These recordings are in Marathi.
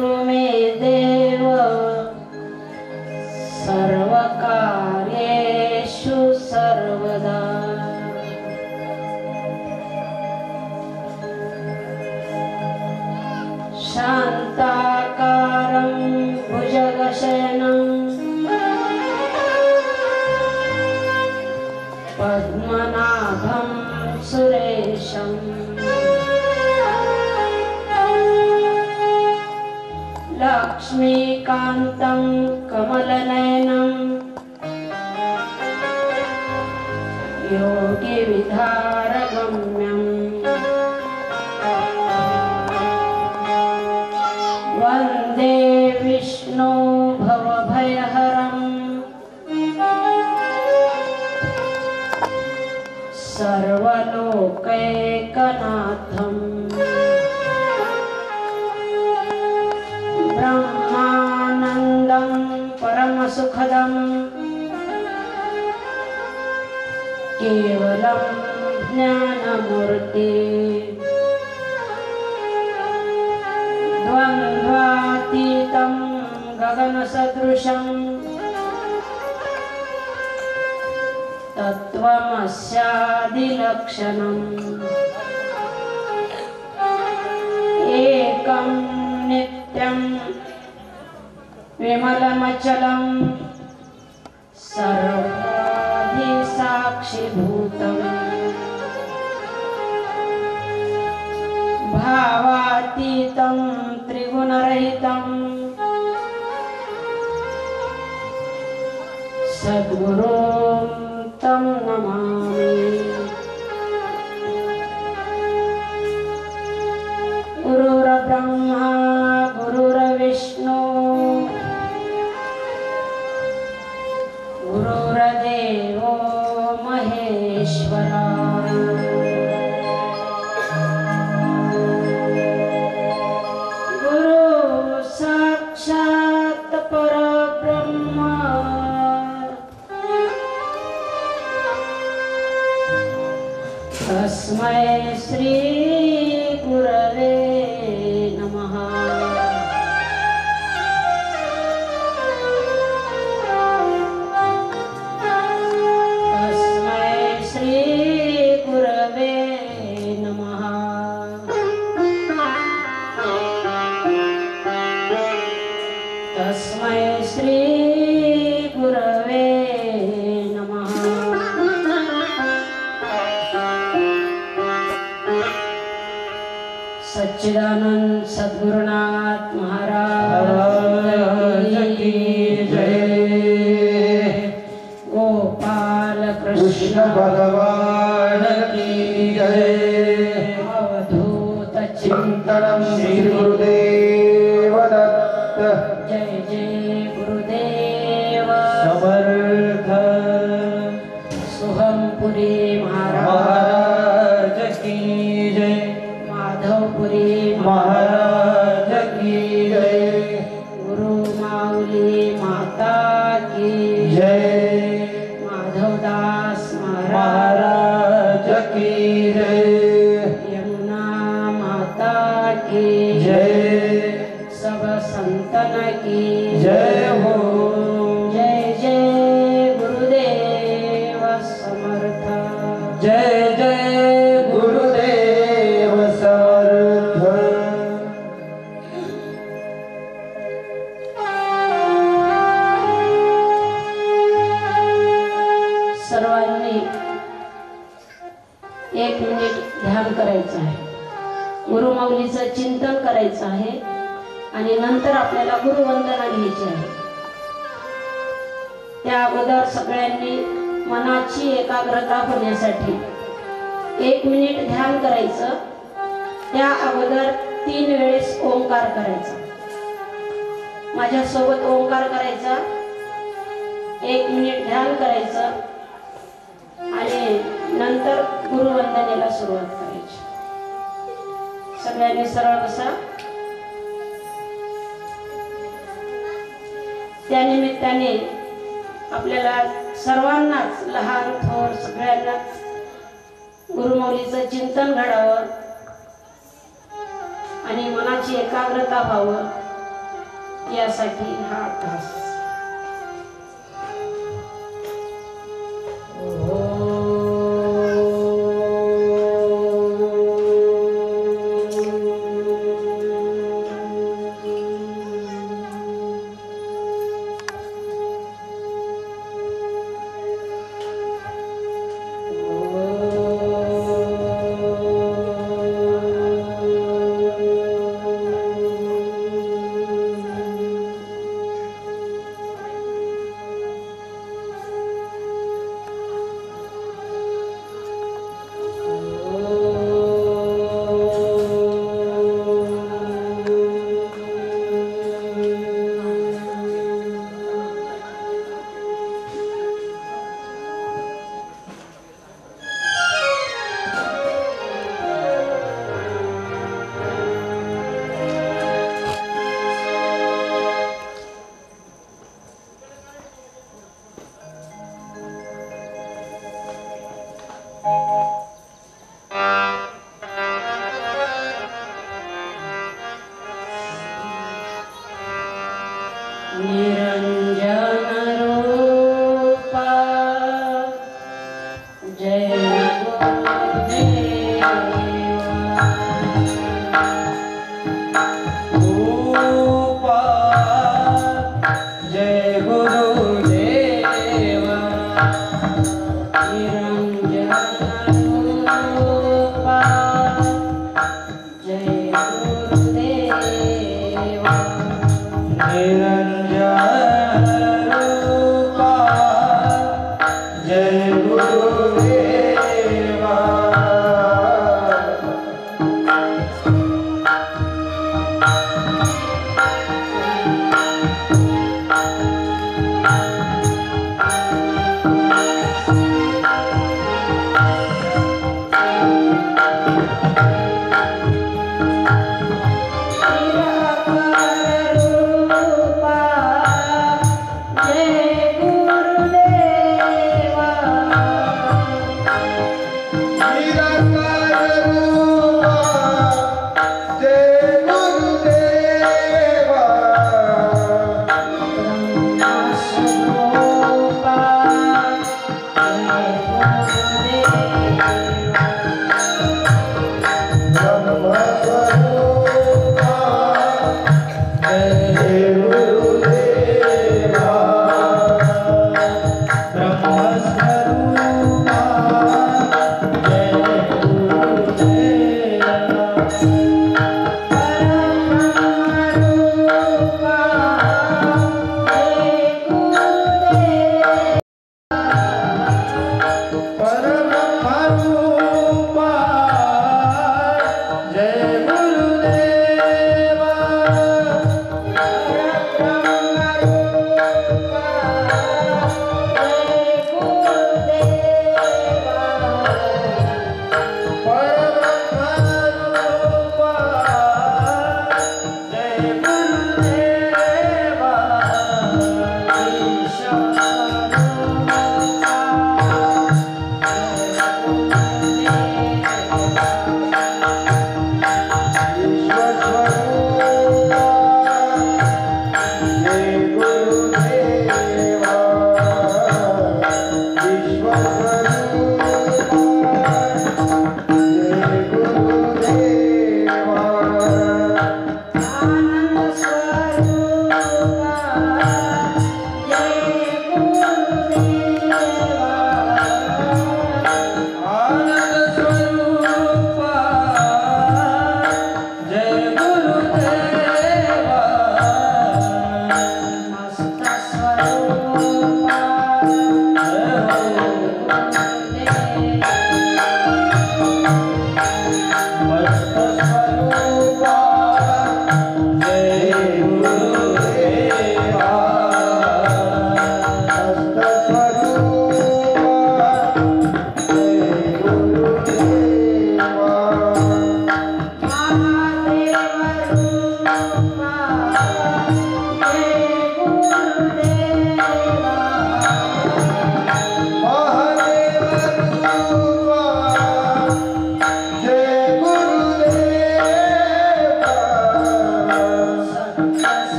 कुरु मे देव सर्वकार्येषु सर्वदा। शान्ताकारं भुजगशयनं पद्मनाभं सुरेशं लक्ष्मीकान्तं कमलनयनं योगिविहारगम्यं वन्दे विष्णु भवभयहरं सर्वलोकैकनाथं ब्रह्मानन्दं परमसुखदं केवलं ज्ञानमूर्ति द्वन्द्वातीतं गगनसदृशं तत्त्वमस्यादिलक्षणम् एकं नित्यं विमलमचलं सर्वाधिसाक्षिभूतम् भावातीतं त्रिगुणरहितं सद्गुरुं तं नमामि। गुरुर्ब्रह्मा गुरुर्विष्णु गुरुर्देवो महेश्वरा। गुरु साक्षात् परब्रह्म तस्मै श्री गुरवे नमः। तस्मै श्री गुरवे नमः। तस्मै श्री गुरवे नमः। सच्चिदानंद सद्गुरुनाथ महाराज की जय। गोपाल कृष्ण भगवान की जय। अवधूत चिंतनम श्री गुरुदेव दत्त। जय जय गुरुदेव समर्थ। सोहमपुरी महाराज की जय। माधवपुरी महाराज की जय। गुरु माऊली माता की जय। माधवदास महाराज की जय। यमुना माता की जय। सब संतन की जय हो। जय जय गुरुदेव समर्थ। जय जय गुरुदेव समर्थ। सर्वांनी 1 मिनिट ध्यान करायचं आहे, गुरुमाऊलीचं चिंतन करायचं आहे आणि नंतर आपल्याला गुरुवंदना घ्यायची आहे। त्या अगोदर सगळ्यांनी मनाची एकाग्रता होण्यासाठी 1 मिनिट ध्यान करायचं। त्या अगोदर 3 वेळेस ओंकार करायचा। माझ्या सोबत ओंकार करायचा, 1 मिनिट ध्यान करायचं आणि नंतर गुरुवंदनेला सुरुवात करायची। सगळ्यांनी सरळ बसा। त्या निमित्ताने आपल्याला सर्वांनाच, लहान थोर सगळ्यांनाच गुरुमाऊलीचं चिंतन घडावं आणि मनाची एकाग्रता व्हावं यासाठी हा तास.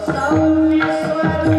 Swami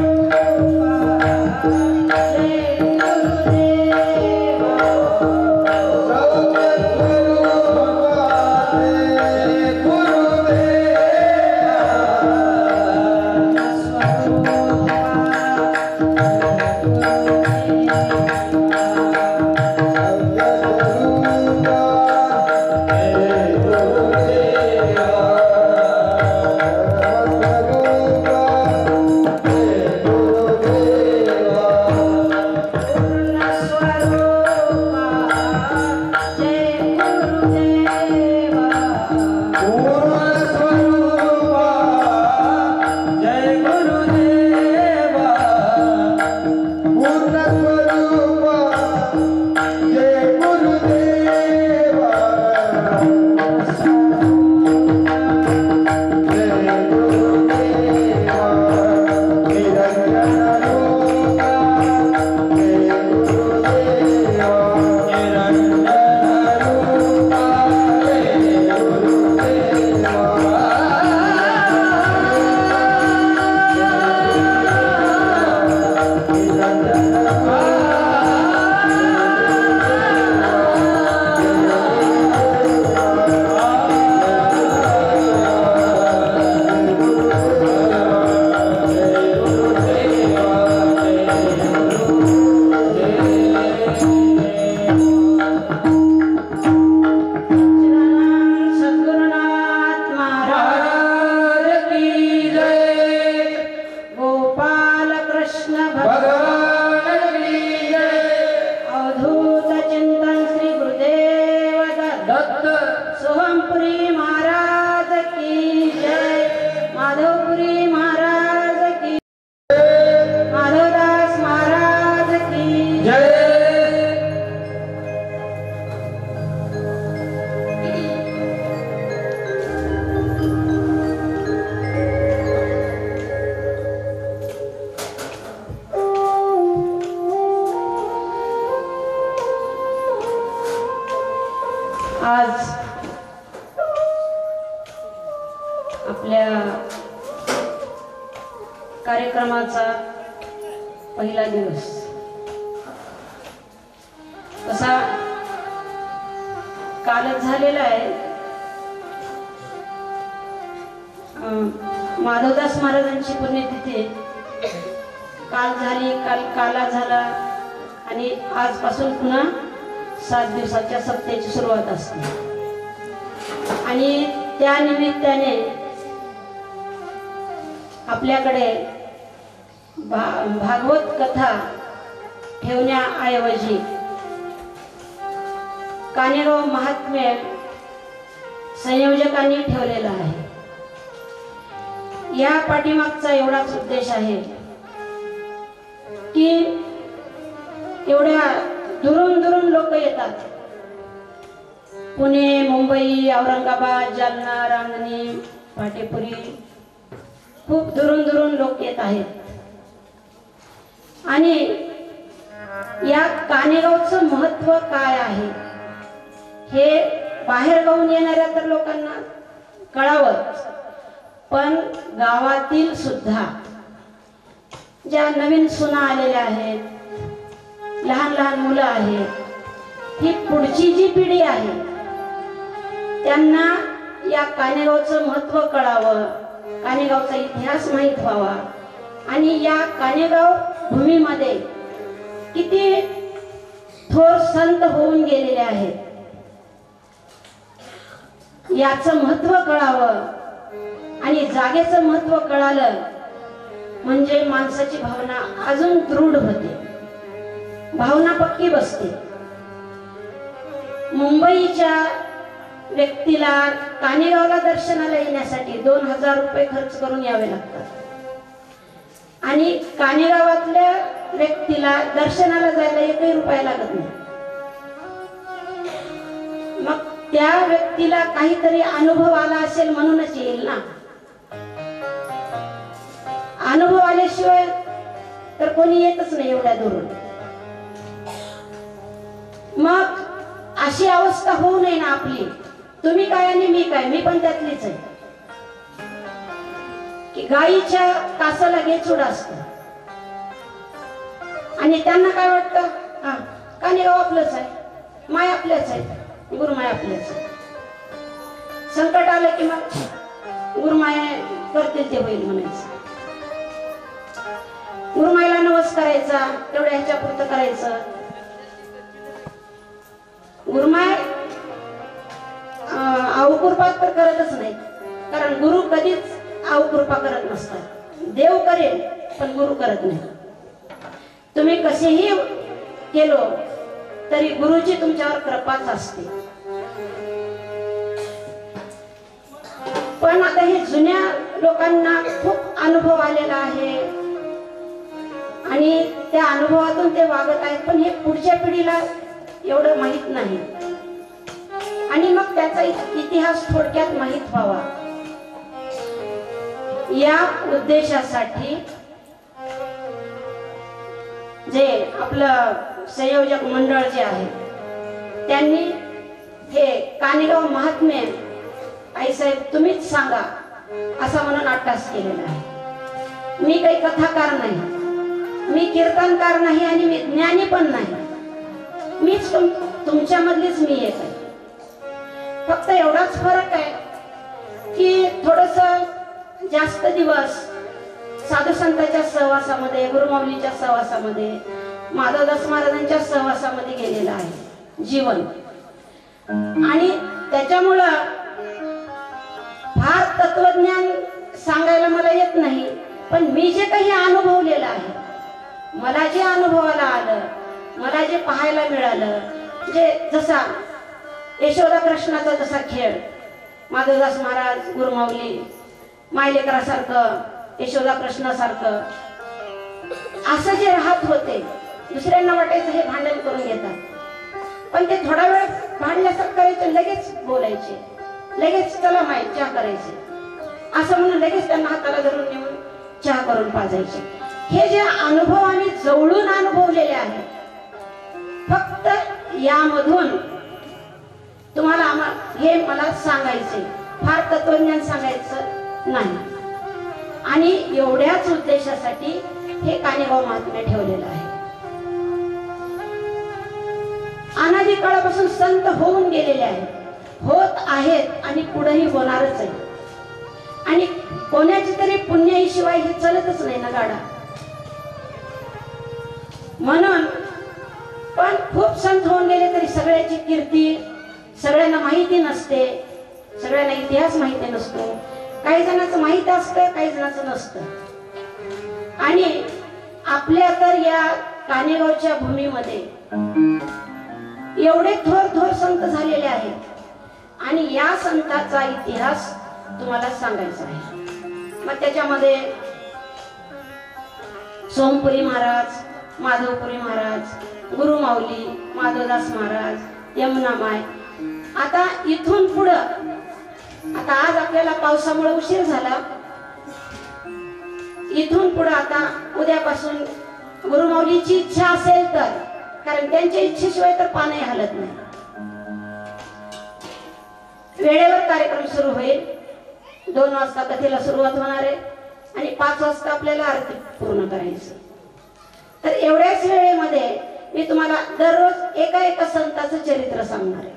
भगवान की जय। अवधूत चिंतन श्री गुरुदेव दत्त सोहमपुरी महाराज की जय। माधवपुरी महाराज की माधवदास महाराज की जय। आज आपल्या कार्यक्रमाचा पहिला दिवस तसा कालच झालेला आहे। माधवदास महाराजांची पुण्यतिथी काल झाली, काला झाला आणि आजपासून पुन्हा 7 दिवसाच्या सप्त्याची सुरुवात असते आणि त्या निमित्ताने आपल्याकडे भागवत कथा ठेवण्याऐवजी कानेगाव महात्म्य संयोजकांनी ठेवलेला आहे। या पाठीमागचा एवढाच उद्देश आहे की एवढ्या दुरून दुरून लोक येतात। पुणे, मुंबई, औरंगाबाद, जालना, रांजणी, भाटेपुरी खूप दुरून दुरून लोक येत आहेत आणि या कानेगावचं महत्त्व काय आहे हे बाहेर गावून येणाऱ्या तर लोकांना कळावंच, पण गावातील सुद्धा ज्या नवीन सुना आलेल्या आहेत, लहान लहान मुलं आहेत, ही पुढची जी पिढी आहे त्यांना या कानेगावचं महत्त्व कळावं, कानेगावचा इतिहास माहीत व्हावा आणि या कानेगाव भूमीमध्ये किती थोर संत होऊन गेलेले आहेत याचं महत्त्व कळावं आणि जागेचं महत्त्व कळालं म्हणजे माणसाची भावना अजून दृढ होते, भावना पक्की बसते। मुंबईच्या व्यक्तीला कानेगावला दर्शनाला येण्यासाठी 2000 रुपये खर्च करून यावे लागतात आणि कानेगावातल्या व्यक्तीला दर्शनाला जायला 1 रुपया लागत नाही। मग त्या व्यक्तीला काहीतरी अनुभव आला असेल म्हणूनच येईल ना। अनुभव आल्याशिवाय तर कोणी येतच नाही एवढ्या दुरून। मग अशी अवस्था होऊ नये ना आपली, तुम्ही काय आणि मी काय, मी पण त्यातलीच आहे की गाईच्या कासाला गेचूड असतं आणि त्यांना काय वाटतं, हा कानेगाव आपलंच आहे, माय आपल्याच आहे, गुरुमाय आपल्याच आहे। संकट आलं की मग गुरुमाय करतील ते होईल म्हणायचं, गुरुमायला नवस करायचा, तेवढ्या ह्याच्या पुरतं करायचं। गुरुमाय आऊकृपा तर करतच नाही, कारण गुरु कधीच आऊकृपा करत नसतात। देव करेल पण गुरु करत नाही। तुम्ही कसेही केलो तरी गुरुची तुमच्यावर कृपाच असते। पण आता हे जुन्या लोकांना खूप अनुभव आलेला आहे आणि त्या अनुभवातून ते वागत आहेत, पण हे पुढच्या पिढीला एवढं माहित नाही आणि मग त्याचा इतिहास थोडक्यात माहित व्हावा या उद्देशासाठी जे आपलं संयोजक मंडळ जे आहे त्यांनी हे कानेगाव महात्म्य आईसाहेब तुम्हीच सांगा असं म्हणून अट्टास केलेला आहे। मी काही कथाकार नाही, मी कीर्तनकार नाही आणि मी ज्ञानी पण नाही, मीच तुमच्यामधलीच मी एक आहे। फक्त एवढाच फरक आहे की थोडस जास्त दिवस साधू संतांच्या सहवासामध्ये, गुरुमाऊलीच्या सहवासामध्ये, माधवदास महाराजांच्या सहवासामध्ये गेलेला आहे जीवन आणि त्याच्यामुळं फार तत्वज्ञान सांगायला मला येत नाही, पण मी जे काही अनुभवलेलं आहे, मला जे अनुभवाला आलं, मला जे पाहायला मिळालं, जे जसा यशोदा कृष्णाचा जसा खेळ, माधवदास महाराज, गुरुमाऊली मायलेकरासारखं, यशोदा कृष्णासारखं असं जे राहत होते, दुसऱ्यांना वाटायचं हे भांडण करून घेतात, पण ते थोडा वेळ भांडल्यासारखं करायचे, लगेच बोलायचे, लगेच चला माय चहा करायचे असं म्हणून लगेच त्यांना हाताला धरून नेऊन चहा करून पाजायचे. हे जे अनुभव आम्ही जवळून अनुभवलेले आहेत, फक्त यामधून तुम्हाला हे मला सांगायचे, फार तत्वज्ञान सांगायचं नाही. आणि एवढ्याच उद्देशासाठी हे कानेगाव महात्म्य ठेवलेलं आहे. अनादी काळापासून संत होऊन गेलेले आहेत, होत आहेत आणि पुढेही होणारच आहे. आणि कोणाची तरी पुण्याईशिवाय हे चलतच नाही ना गाडा. म्हणून पण खूप संत होऊन गेले तरी सगळ्याची कीर्ती सगळ्यांना माहिती नसते, सगळ्यांना इतिहास माहिती नसतो, काही जणांचं माहित असतं, काही जणांचं नसतं. आणि आपल्या तर या कानेगावच्या भूमीमध्ये एवढे थोर थोर संत झालेले आहेत आणि या संताचा इतिहास तुम्हाला सांगायचा आहे. मग त्याच्यामध्ये सोमपुरी महाराज, माधवपुरी महाराज, गुरुमाऊली, माधवदास महाराज, यमुनामाय. आता इथून पुढं, आता आज आपल्याला पावसामुळे उशीर झाला, इथून पुढं आता उद्यापासून गुरुमाऊलीची इच्छा असेल तर, कारण त्यांच्या इच्छेशिवाय तर पानही हलत नाही, वेळेवर कार्यक्रम सुरू होईल. 2 वाजता कथेला सुरुवात होणार आहे आणि 5 वाजता आपल्याला आरती पूर्ण करायचं. तर एवढ्याच वेळेमध्ये मी तुम्हाला दररोज एका संताचं चरित्र सांगणार आहे.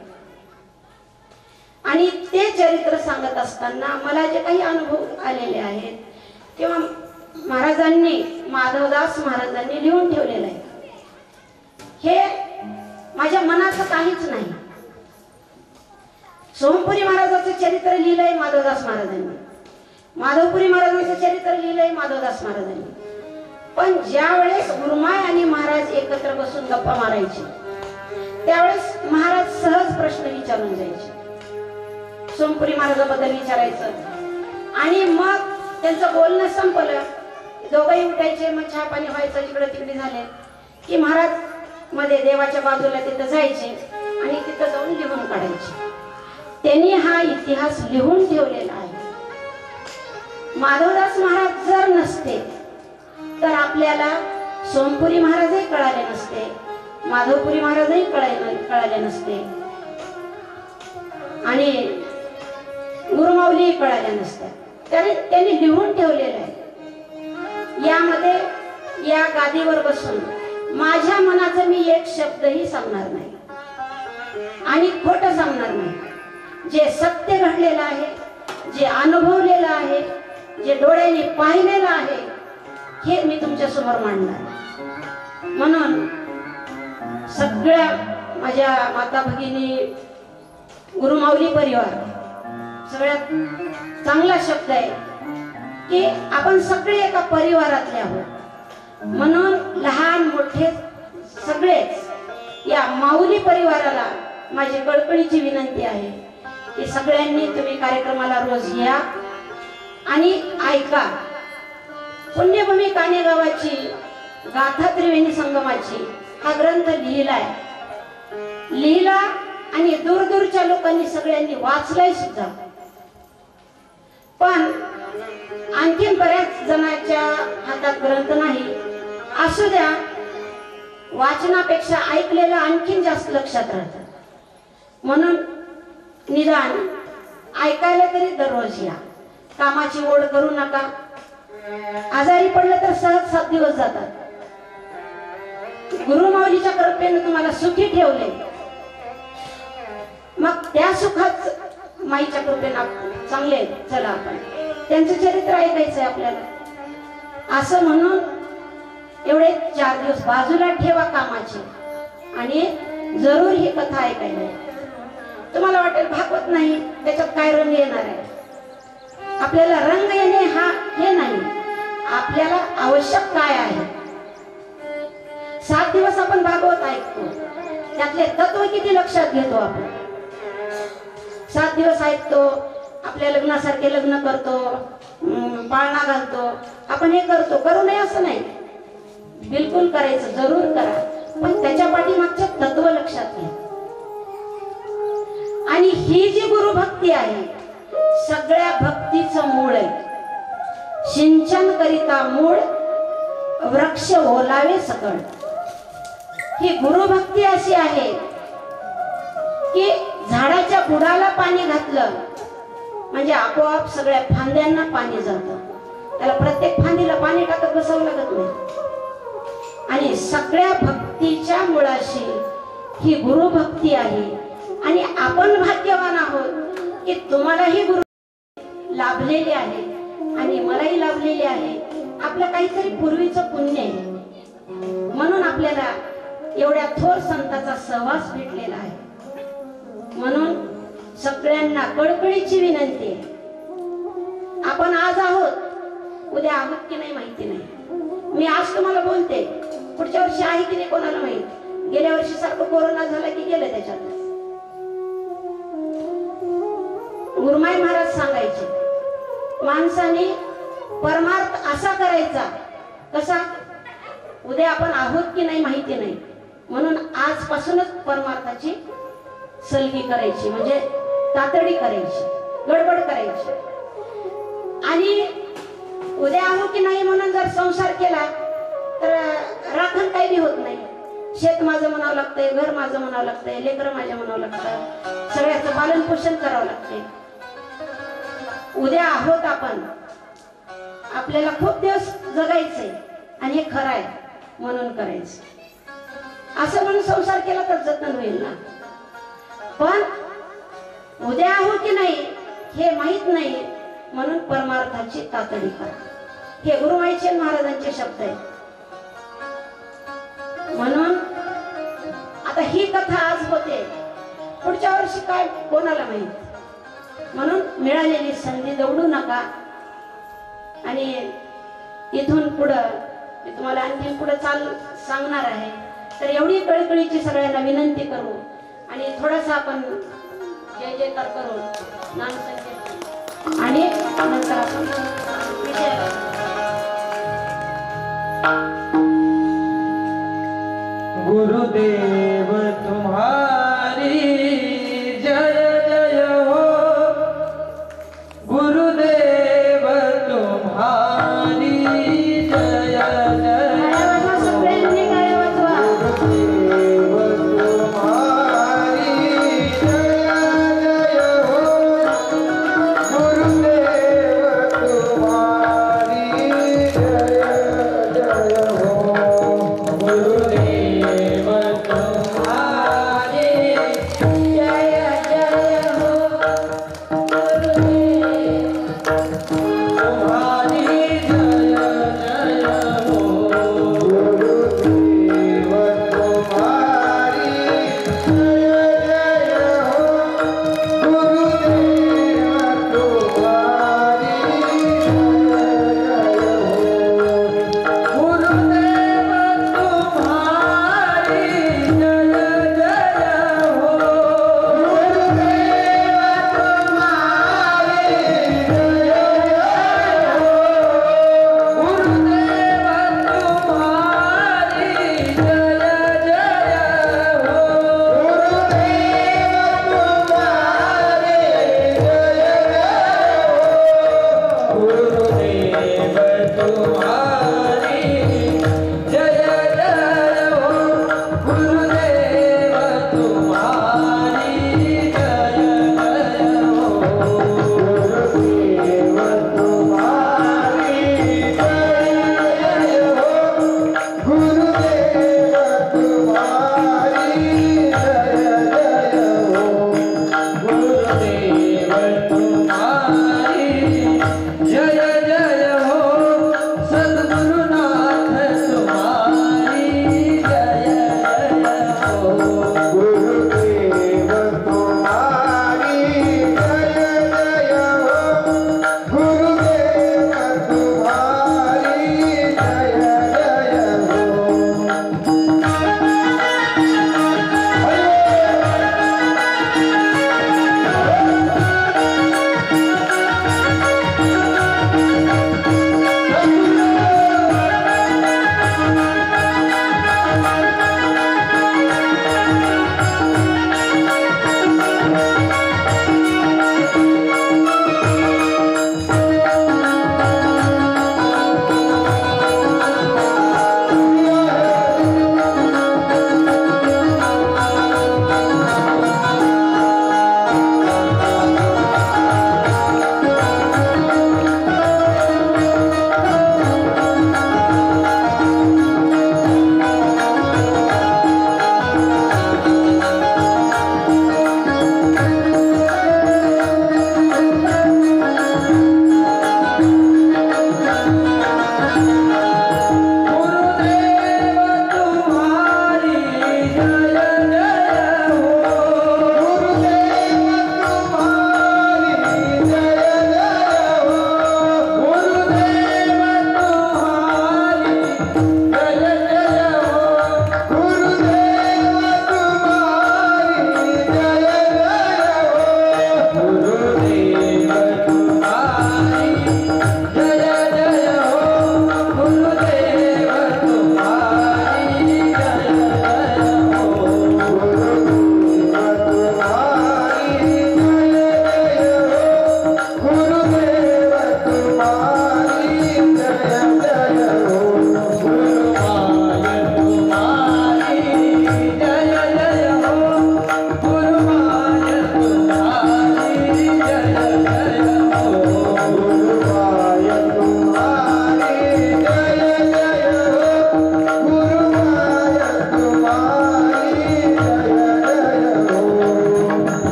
आणि ते चरित्र सांगत असताना मला जे काही अनुभव आलेले आहेत किंवा महाराजांनी, माधवदास महाराजांनी लिहून ठेवलेलं आहे, हे माझ्या मनाचं काहीच नाही. सोमपुरी महाराजांचं चरित्र लिहिलंय माधवदास महाराजांनी, माधवपुरी महाराजांचं चरित्र लिहिलंय माधवदास महाराजांनी. पण ज्या वेळेस गुरुमाय आणि महाराज एकत्र बसून गप्पा मारायचे, त्यावेळेस महाराज सहज प्रश्न विचारून जायचे. सोमपुरी महाराजाबद्दल विचारायचं आणि मग त्यांचं बोलणं संपलं, दोघंही उठायचे, मग चहा पाणी व्हायचं, इकडे तिकडे झाले की महाराज मध्ये देवाच्या बाजूला तिथं जायचे आणि तिथं जाऊन लिहून काढायचे. त्यांनी हा इतिहास लिहून ठेवलेला आहे. माधवदास महाराज जर नसते तर आपल्याला सोमपुरी महाराजही कळाले नसते, माधवपुरी महाराजही कळाले नसते आणि गुरुमाऊलीही कळाल्या नसत्या. त्यांनी लिहून ठेवलेलं आहे. यामध्ये या गादीवर बसून माझ्या मनाचं मी एक शब्दही सांगणार नाही आणि खोटं सांगणार नाही. जे सत्य घडलेलं आहे, जे अनुभवलेलं आहे, जे डोळ्यांनी पाहिलेलं आहे, हे मी तुमच्या समोर मांडणार. म्हणून सगळ्या माझ्या माता भगिनी, गुरुमाऊली परिवार, सगळ्यात चांगला शब्द आहे की आपण सगळे एका परिवारातले आहोत. म्हणून लहान मोठे सगळेच या माऊली परिवाराला माझी कळकळीची विनंती आहे की सगळ्यांनी तुम्ही कार्यक्रमाला रोज या आणि ऐका. पुण्यभूमी कानेगावाची गाथा त्रिवेणी संगमाची हा ग्रंथ लिहिला आणि दूरदूरच्या लोकांनी सगळ्यांनी वाचलाय सुद्धा. पण आणखीन बऱ्याच जणांच्या हातात ग्रंथ नाही. असू द्या, वाचनापेक्षा ऐकलेलं आणखीन जास्त लक्षात राहतं. म्हणून निदान ऐकायला तरी दररोज या. कामाची ओढ करू नका. आजारी पडलं तर सहज 7 दिवस जातात. गुरुमाऊलीच्या कृपेने तुम्हाला सुखी ठेवले, मग त्या सुखात माईच्या कृपेने चांगले चला आपण त्यांचं चरित्र ऐकायचंय आपल्याला. असं म्हणून एवढे 4 दिवस बाजूला ठेवा कामाचे आणि जरूर ही कथा ऐकायला. तुम्हाला वाटेल भागवत नाही, त्याच्यात काय रंग येणार आहे. आपल्याला रंग येणे हे नाही, आपल्याला आवश्यक काय आहे 7 दिवस आपण भागवत ऐकतो, त्यातले तत्व किती लक्षात घेतो आपण? 7 दिवस ऐकतो, आपल्या लग्नासारखे लग्न करतो, पाळणा घालतो, आपण हे करतो, करू नये असं नाही, बिलकुल करायचं, जरूर करा, पण त्याच्या पाठीमागचे तत्व लक्षात घ्या. आणि ही जी गुरुभक्ती आहे सगळ्या भक्तीचं मूळ आहे. सिंचन करिता मूळ वृक्ष ओलावे सकळ. ही गुरुभक्ती अशी आहे की झाडाच्या बुडाला पाणी घातलं म्हणजे आपोआप सगळ्या फांद्यांना पाणी जातं. त्याला प्रत्येक फांदीला पाणी टाकत बसावं लागत नाही. आणि सगळ्या भक्तीच्या मुळाशी ही गुरुभक्ती आहे. आणि आपण भाग्यवान आहोत की तुम्हालाही गुरु लाभलेले आहे आणि मलाही लाभलेले आहे. आपलं काहीतरी पूर्वीचं पुण्य आहे म्हणून आपल्याला एवढ्या थोर संतांचा सहवास भेटलेला आहे. म्हणून सगळ्यांना कळकळीची विनंती आहे, आपण आज आहोत, उद्या आहोत की नाही माहिती नाही. मी आज तुम्हाला बोलते, पुढच्या वर्षी आहे की नाही कोणाला माहित. गेल्या वर्षी सारखं कोरोना झाला की गेलं त्याच्यात. गुरुमाई महाराज सांगायचे, माणसाने परमार्थ असा करायचा कसा, उद्या आपण आहोत की नाही माहिती नाही, म्हणून आजपासूनच परमार्थाची सलगी करायची, म्हणजे तातडी करायची, गडबड करायची. आणि उद्या आहो की नाही म्हणून जर संसार केला तर राखण काही बी होत नाही. शेत माझं म्हणावं लागतंय, घर माझं म्हणावं लागतंय, लेकरं माझ्या म्हणावं लागतं, सगळ्याचं पालन पोषण करावं लागतंय. उद्या आहोत आपण, आपल्याला खूप दिवस जगायचंय आणि हे खरं आहे म्हणून करायचं. असं म्हणून संसार केला तर जतन होईल ना. पण उद्या आहो की नाही हे माहित नाही म्हणून परमार्थाची तातडी करा. हे गुरुमाईचे महाराजांचे शब्द आहेत. म्हणून आता ही कथा आज होते, पुढच्या वर्षी काय कोणाला माहित. म्हणून मिळालेली संधी दवडू नका. आणि इथून पुढं मी तुम्हाला आणखी पुढे सांगणार आहे, तर एवढी कळकळीची सगळ्यांना विनंती करू आणि थोडासा आपण जय जयकार करू, नामसंकीर्तन आणि नंतर आपण विजयाला. गुरुदेव तुम्हारी जय जय हो, गुरुदेव तुम्हारी जय जय. सगळ्यांनी काय वाचवा. गुरुदेव तुम्हारी जय जय हो, गुरुदेव तुम्हारी जय जय हो, गुरुदेव तुम्हारी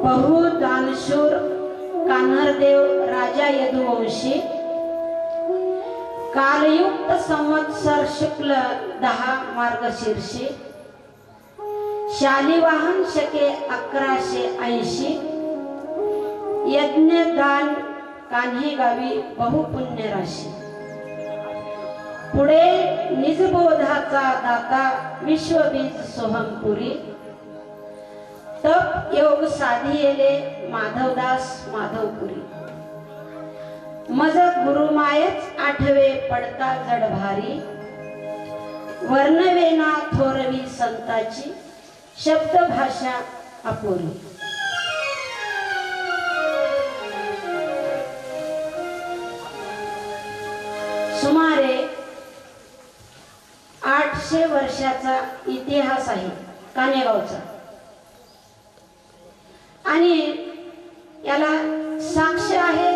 बहुदानशूर कान्हरदेव राजा यदुवंशी कालयुक्त संवत्सर शुक्ल 10 मार्गशीर्षी शालिवाहन शके 1180 यज्ञदान कान्हे गावी बहुपुण्य राशी पुढे निजबोधाचा दाता विश्वबीज सोहमपुरी तप योग साधियेले माधवदास माधवपुरी मज गुरुमायच आठवे पडता जडभारी वर्णवेना थोरवी संताची शब्द भाषा अपुरी सुमारे 800 वर्षाचा इतिहास आहे कानेगावचा आणि याला साक्ष आहे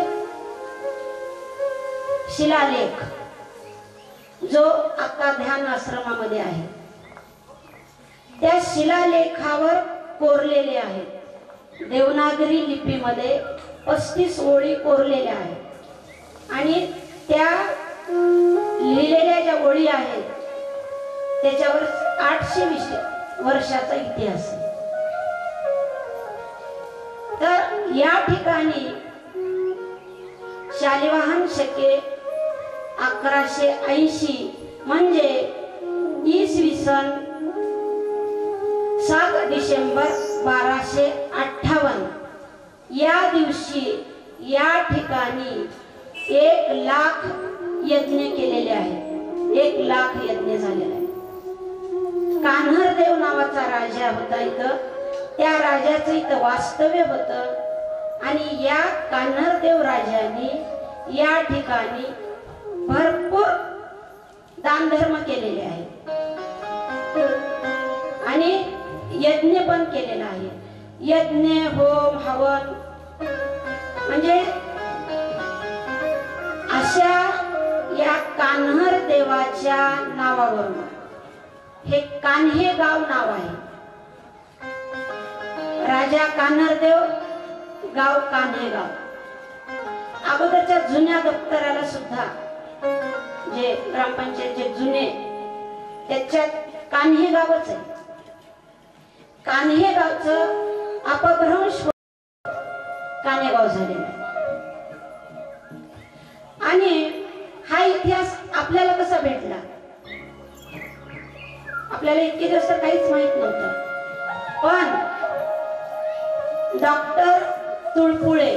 शिलालेख जो आता ध्यान आश्रमामध्ये आहे त्या शिलालेखावर कोरलेले आहेत देवनागरी लिपीमध्ये 35 ओळी कोरलेल्या आहेत आणि त्या लिहिलेल्या ज्या ओळी आहेत त्याच्यावर 800 वर्षाचा इतिहास आहे तर या ठिकाणी शालिवाहन शके 1180 म्हणजे इसवी सन 7 डिसेंबर 1258 या दिवशी या ठिकाणी 1 लाख यज्ञ केलेले आहेत 1 लाख यज्ञ झालेले आहेत कान्हरदेव नावाचा राजा होता इथं त्या राजाचं इथं वास्तव्य होतं आणि या कान्हरदेव राजाने या ठिकाणी भरपूर दानधर्म केलेले आहे आणि यज्ञ पण केलेला आहे यज्ञ होम हवन म्हणजे अशा या कान्हर देवाच्या नावावरून हे कान्हे गाव नाव आहे राजा कान्हरदेव गाव कान्हे गाव अगोदरच्या जुन्या दप्तराला सुद्धा जे ग्रामपंचायतचे जुने त्याच्यात कान्हे गावच आहे कान्हे गावचं अपभ्रंश कान्हेगाव झालेलं आहे आणि हा इतिहास आपल्याला कसा भेटला आपल्याला इतके दिवस तर काहीच माहित नव्हतं पण डॉक्टर तुळपुळे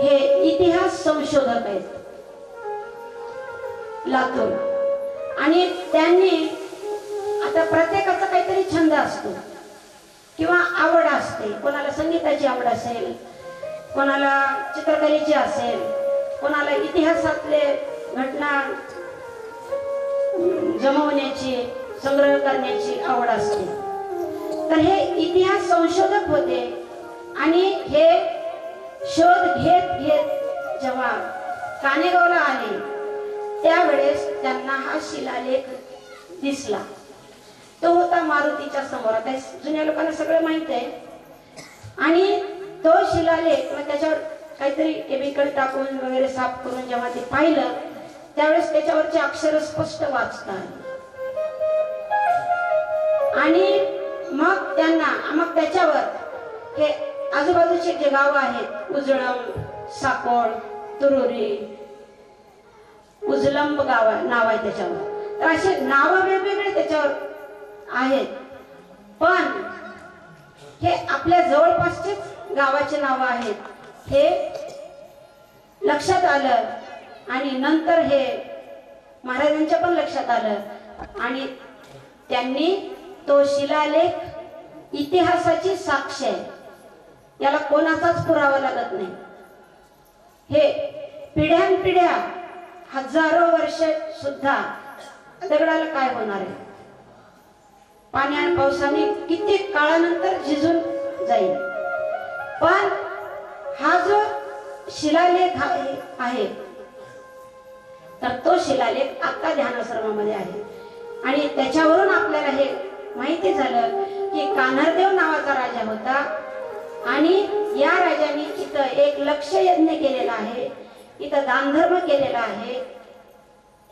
हे इतिहास संशोधक आहेत लातूर आणि त्यांनी आता प्रत्येकाचा काहीतरी छंद असतो किंवा आवड असते कोणाला संगीताची आवड असेल कोणाला चित्रकलेची असेल कोणाला इतिहासातले घटना जमवण्याची संग्रह करण्याची आवड असते तर हे इतिहास संशोधक होते आणि हे शोध घेत घेत जेव्हा कानेगावला आले त्यावेळेस त्यांना हा शिलालेख दिसला तो होता मारुतीच्या समोर आता जुन्या लोकांना सगळं माहित आहे आणि तो शिलालेख मग त्याच्यावर काहीतरी केमिकल टाकून वगैरे साफ करून जेव्हा ते पाहिलं त्यावेळेस त्याच्यावरचे अक्षर स्पष्ट वाचतात आणि मग त्याच्यावर हे आजूबाजूचे जे गाव आहेत उजळम साकोळ तुरुरी उजलंब गाव नाव आहे त्याच्यावर तर असे नाव वेगवेगळे त्याच्यावर आहेत पण हे आपल्या जवळपासचेच गावाचे नाव आहेत हे लक्षात आलं आणि नंतर हे महाराजांच्या पण लक्षात आलं आणि त्यांनी तो शिलालेख इतिहासाची साक्ष आहे याला कोणाचाच पुरावा लागत नाही हे पिढ्यानपिढ्या हजारो वर्ष सुद्धा दगडाला काय होणार आहे पाणी आणि पावसाने किती काळानंतर झिजून जाईल पण हा जो शिलालेख आहे तर तो शिलालेख आता ध्यानाश्रमामध्ये आहे आणि त्याच्यावरून आपल्याला हे माहिती झालं की कान्हरदेव नावाचा राजा होता आणि या राजाने इथं एक लक्ष यज्ञ केलेला आहे, इथं दानधर्म केलेला आहे.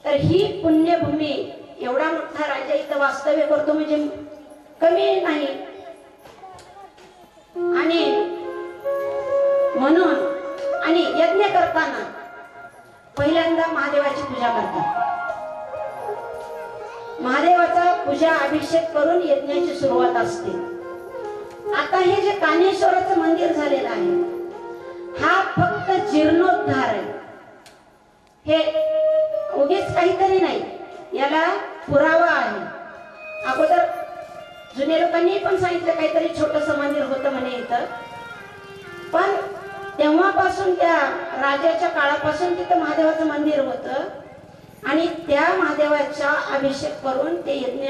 तर ही पुण्यभूमी, एवढा मोठा राजा इथं वास्तव्य करतो म्हणजे कमी नाही. आणि म्हणून आणि यज्ञ करताना पहिल्यांदा महादेवाची पूजा करतात. महादेवाचा पूजा अभिषेक करून यज्ञाची सुरुवात असते. आता हे जे कानेश्वराचं मंदिर झालेलं आहे हा फक्त जीर्णोद्धार आहे. हे उगीच काहीतरी नाही, याला पुरावा आहे. अगोदर जुन्या लोकांनी पण सांगितलं काहीतरी छोटस मंदिर होतं म्हणे इथं, पण तेव्हापासून त्या राजाच्या काळापासून तिथं महादेवाचं मंदिर होतं आणि त्या महादेवाचा अभिषेक करून ते यज्ञ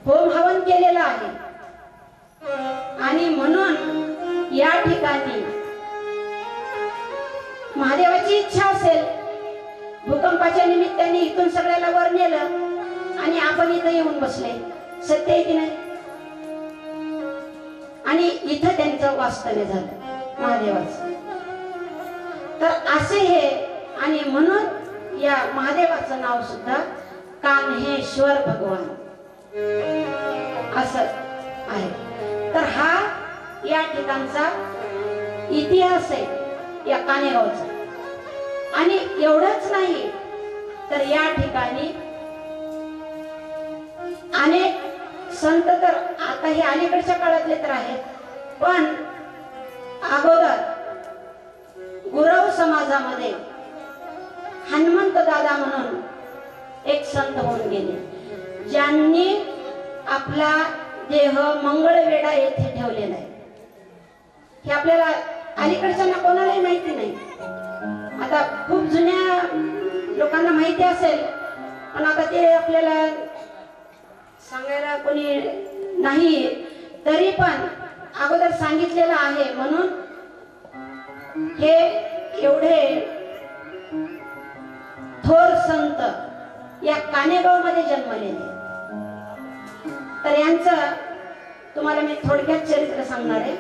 होम हवन केलेलं आहे. आणि म्हणून या ठिकाणी महादेवाची इच्छा असेल, भूकंपाच्या निमित्ताने इथून सगळ्याला वर नेलं आणि आपण इथं येऊन बसले, सत्य आहे की नाही? आणि इथं त्यांचं वास्तव्य झालं महादेवाचं. तर असे हे, आणि म्हणून या महादेवाचं नाव सुद्धा कान्हेश्वर भगवान असं आहे. तर हा या ठिकाणचा इतिहास आहे या कानेगावचा. आणि एवढंच नाही तर या ठिकाणी अनेक संत, तर आता हे अलीकडच्या काळातले तर आहेत, पण अगोदर गुरव समाजामध्ये हनुमंत दादा म्हणून एक संत होऊन गेले, ज्यांनी आपला देह मंगळवेढा येथे ठेवलेला आहे. हे आपल्याला अलीकडच्यांना कोणालाही माहिती नाही. आता खूप जुन्या लोकांना माहिती असेल, पण आता ते आपल्याला सांगायला कोणी नाही, तरी पण अगोदर सांगितलेलं आहे. म्हणून हे एवढे थोर संत या कानेगाव मध्ये जन्मलेले. तर यांचं तुम्हाला मी थोडक्यात चरित्र सांगणार आहे.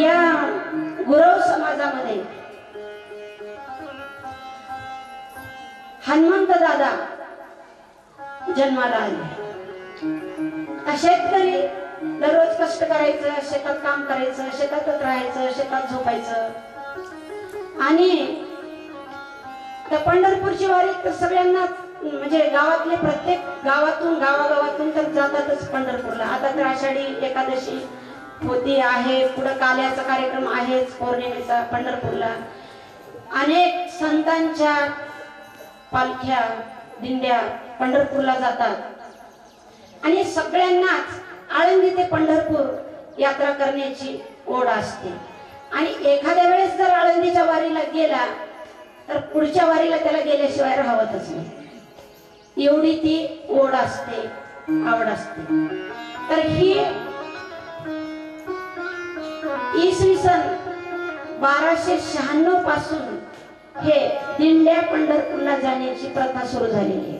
या गुरव समाजामध्ये हनुमंत दादा जन्माला आले. शेतकरी दररोज कष्ट करायचं, शेतात काम करायचं, शेतातच राहायचं, शेतात झोपायचं. आणि पंढरपूरची वारी तर सगळ्यांना, म्हणजे गावातले प्रत्येक गावागावातून तर जातातच पंढरपूरला. आता तर आषाढी एकादशी होती आहे, पुढे काल्याचा कार्यक्रम आहेच, पौर्णिमेचा पंढरपूरला. अनेक संतांच्या पालख्या दिंड्या पंढरपूरला जातात. आणि सगळ्यांनाच आळंदी ते पंढरपूर यात्रा करण्याची ओढ असते. आणि एखाद्या वेळेस जर आळंदीच्या वारीला गेला तर पुढच्या वारीला त्याला गेल्याशिवाय राहतच नाही, एवढी ती ओढ असते, आवड असते. तर ही इसवी सन 1296 पासून हे दिंड्या पंढरपूरला जाण्याची प्रथा सुरू झालेली आहे.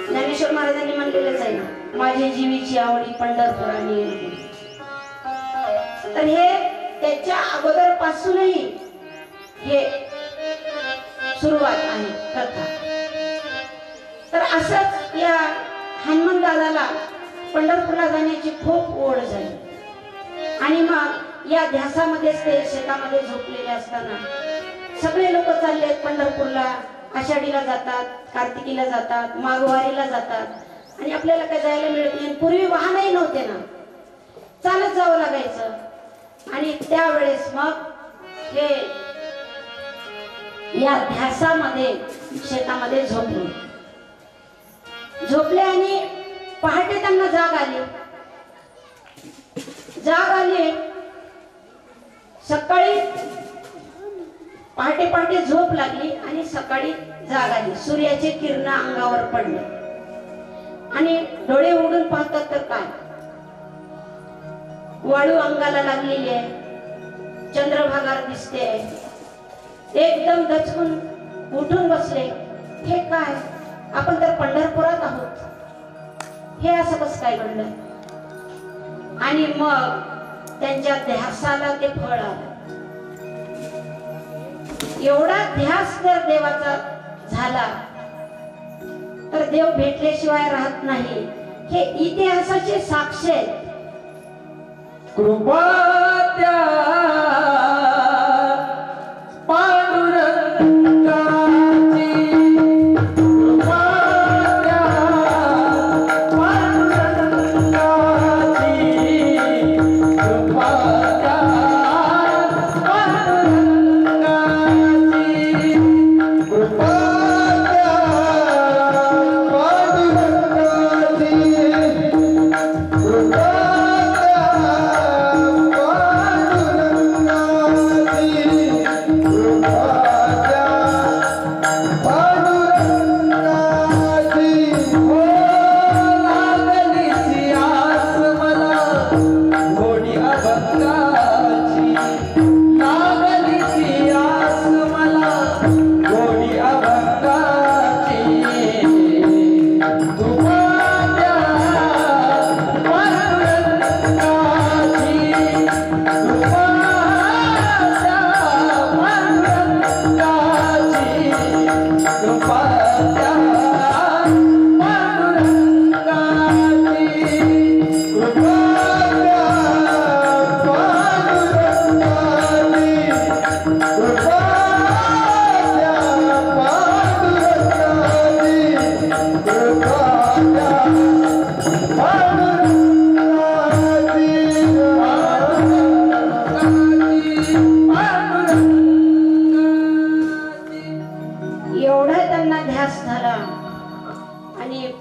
ज्ञानेश्वर महाराजांनी म्हणलेलंच आहे ना, माझी जीवीची आवडी पंढरपुराने. तर हे त्याच्या अगोदर पासूनही हे सुरुवात आहे प्रथा. तर असंच या हनुमान दादाला पंढरपूरला जाण्याची खूप ओढ झाली. आणि मग या ध्यासामध्येच ते शेतामध्ये झोपलेले असताना सगळे लोक चालले पंढरपूरला. आषाढीला जातात, कार्तिकीला जातात, माघवारीला जातात. आणि आपल्याला काय जायला मिळत नाही. पूर्वी वाहनही नव्हते ना, चालत जावं लागायचं. आणि त्यावेळेस मग हे या ध्यासामध्ये शेतामध्ये झोपले आणि पहाटे त्यांना जाग आली. सकाळी पहाटे झोप लागली आणि सकाळी जाग आली. सूर्याचे किरण अंगावर पडले आणि डोळे उघडून पाहतात तर काय, वाळू अंगाला लागलेली आहे, चंद्रभागा दिसते, एकदम दचकून उठून बसले. हे काय, आपण तर पंढरपुरात आहोत, हे असं कसं काय घडलं? आणि मग त्यांच्या ध्यासाला ते फळ आलं. एवढा ध्यास जर देवाचा झाला तर देव भेटल्याशिवाय राहत नाही, हे इतिहासाचे साक्ष आहेत. कृपा त्या पांडुरंगाची, कृपा त्या पांडुरंगाची, कृपा त्या पांडुरंगाची, कृपा त्या पांडुरंगाची, कृपा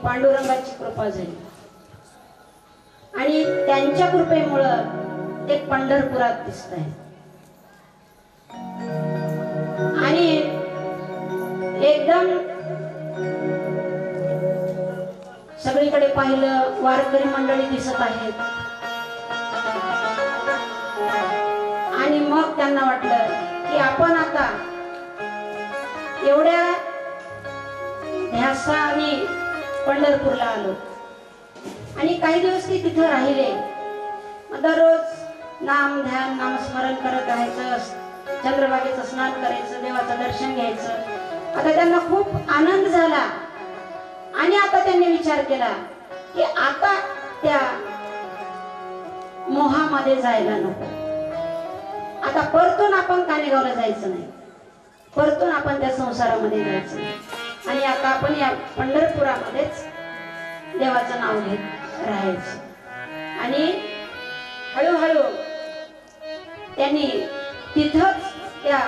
पांडुरंगाची कृपा झाली आणि त्यांच्या कृपेमुळं ते पंढरपुरात दिसत आहे. आणि एकदम सगळीकडे पाहिलं, वारकरी मंडळी दिसत आहेत. आणि मग त्यांना वाटलं की आपण आता एवढ्या ध्यासाने पंढरपूरला आलो. आणि काही दिवस ते तिथं राहिले. दररोज नाम ध्यान नामस्मरण करत राहायचं, चंद्रभागेचं स्नान करायचं, देवाचं दर्शन घ्यायचं. आता त्यांना खूप आनंद झाला आणि आता त्यांनी विचार केला की आता त्या मोहामध्ये जायला नको. आता परतून आपण कानेगावला जायचं नाही, परतून आपण त्या संसारामध्ये जायचं नाही. आणि आता आपण या पंढरपुरामध्येच देवाचं नाव घेत राहायचं. आणि हळूहळू त्यांनी तिथंच त्या